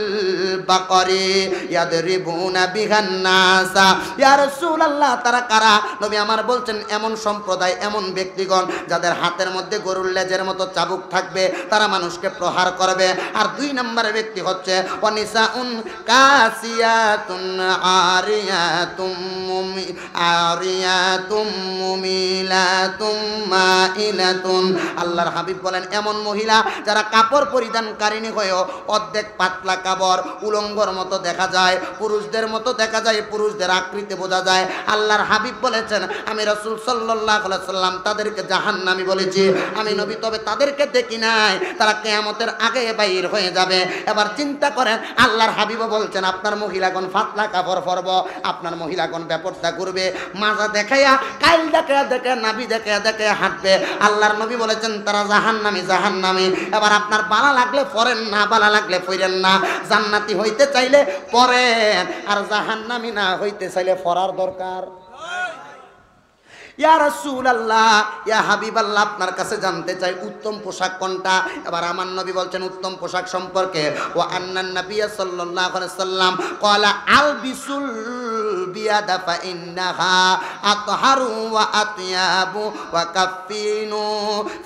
বাকরি ইয়াদরিবুনা বিহান নাসা। ইয়া রাসূলুল্লাহ, তারা কারা? নবী আমার বলছেন, এমন সম্প্রদায়, এমন ব্যক্তিগণ যাদের হাতের মধ্যে গরুর লেজের মতো চাবুক থাকবে, তারা মানুষকে প্রহার করবে। আর দুই নম্বরের ব্যক্তি হচ্ছে ওয়ানিসাউন কাসিয়াতুন আরিয়াতুম মুমিলাতুম মাইলাতুন। আল্লাহর হাবিব বলেন, এমন মহিলা যারা কাপড় পরিধানকারিণী হয়েও অর্ধেক পাতলা কাপড় উলঙ্গর মতো দেখা যায়, পুরুষদের মতো দেখা যায়, পুরুষদের আকৃতি বোঝা যায়। আল্লাহর হাবিব বলেছেন, আমি রাসূল সাল্লাল্লাহু আলাইহি সাল্লাম তাদেরকে জাহান্নামী বলেছি, আমি নবী তবে তাদেরকে দেখি নাই, তারা কিয়ামতের আগে বাইর হয়ে যাবে। এবার চিন্তা করেন, আল্লাহর হাবিবও বলছেন আপনার মহিলাগণ ফাতলা কাপড় পরব, আপনার মহিলাগণ বেপরদা করবে, মাজা দেখাইয়া, কাইল দেখাইয়া, নাভি দেখাইয়া হাঁটবে। আল্লাহর নবী বলেছেন তারা জাহান্নামী। এবার আপনার বালা লাগলে পরেন না, বালা লাগলে পড়েন না। জান্নাতি হইতে চাইলে পরেন, আর জাহান্নামী না হইতে চাইলে পরার দরকার। ইয়া রাসূলুল্লাহ, ইয়া হাবিবাল্লাহ, আপনার কাছে জানতে চাই উত্তম পোশাক কোনটা? এবার আমার নবী বলছেন উত্তম পোশাক সম্পর্কে, ওয়া আন্নান নাবিয়্যা সাল্লাল্লাহু আলাইহি সাল্লাম ক্বালা আলবিসুল বিয়াদা ফা ইন্নাহা আতহারু ওয়া আতয়াবু ওয়া কাফিনু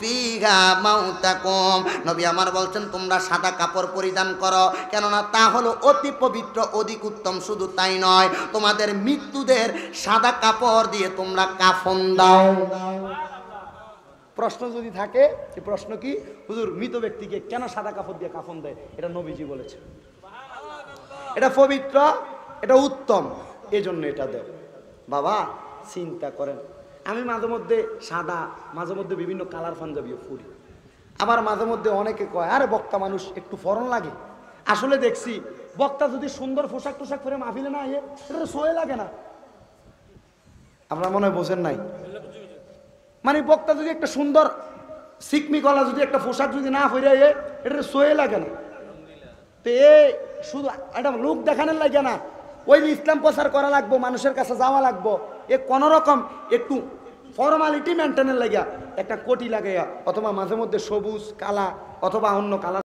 ফিহা মাউতাকুম। নবী আমার বলছেন তোমরা সাদা কাপড় পরিধান করো, কেননা তা হলো অতি পবিত্র, অধিক উত্তম। শুধু তাই নয়, তোমাদের মৃত্যুদের সাদা কাপড় দিয়ে তোমরা কাফন দাও। প্রশ্ন যদি থাকে, এই প্রশ্ন কি, হুজুর মৃত ব্যক্তিকে কেন সাদা কাপড় দিয়ে কাফন দেয়? এটা নবীজি বলেছে, এটা পবিত্র, এটা উত্তম, এই জন্য এটা দেয়। বাবা চিন্তা করেন, আমি মাঝে মধ্যে সাদা, মাঝে মধ্যে বিভিন্ন কালার পাঞ্জাবিও পরি, আবার মাঝে মধ্যে অনেকে কয় আরে বক্তা মানুষ একটু ফরন লাগে। আসলে দেখছি বক্তা যদি সুন্দর পোশাক টোশাক পরে মাহফিলে না আয়ে, এটা সোয়ে লাগে না। আপনারা মনে হয় বোঝেন নাই, মানে বক্তা যদি একটা সুন্দর সিকমি গলা যদি একটা পোশাক যদি না পরে আয়ে, এটা সোয়ে লাগে না। তো শুধু একটা লোক দেখানোর লাগে না, ওই ইসলাম প্রচার করা লাগবো, মানুষের কাছে যাওয়া লাগবো, কোন রকম একটু ফর্মালিটি মেনটেনের লাগিয়া একটা কোটি লাগাইয়া অথবা মাঝে মধ্যে সবুজ কালা অথবা অন্য কালার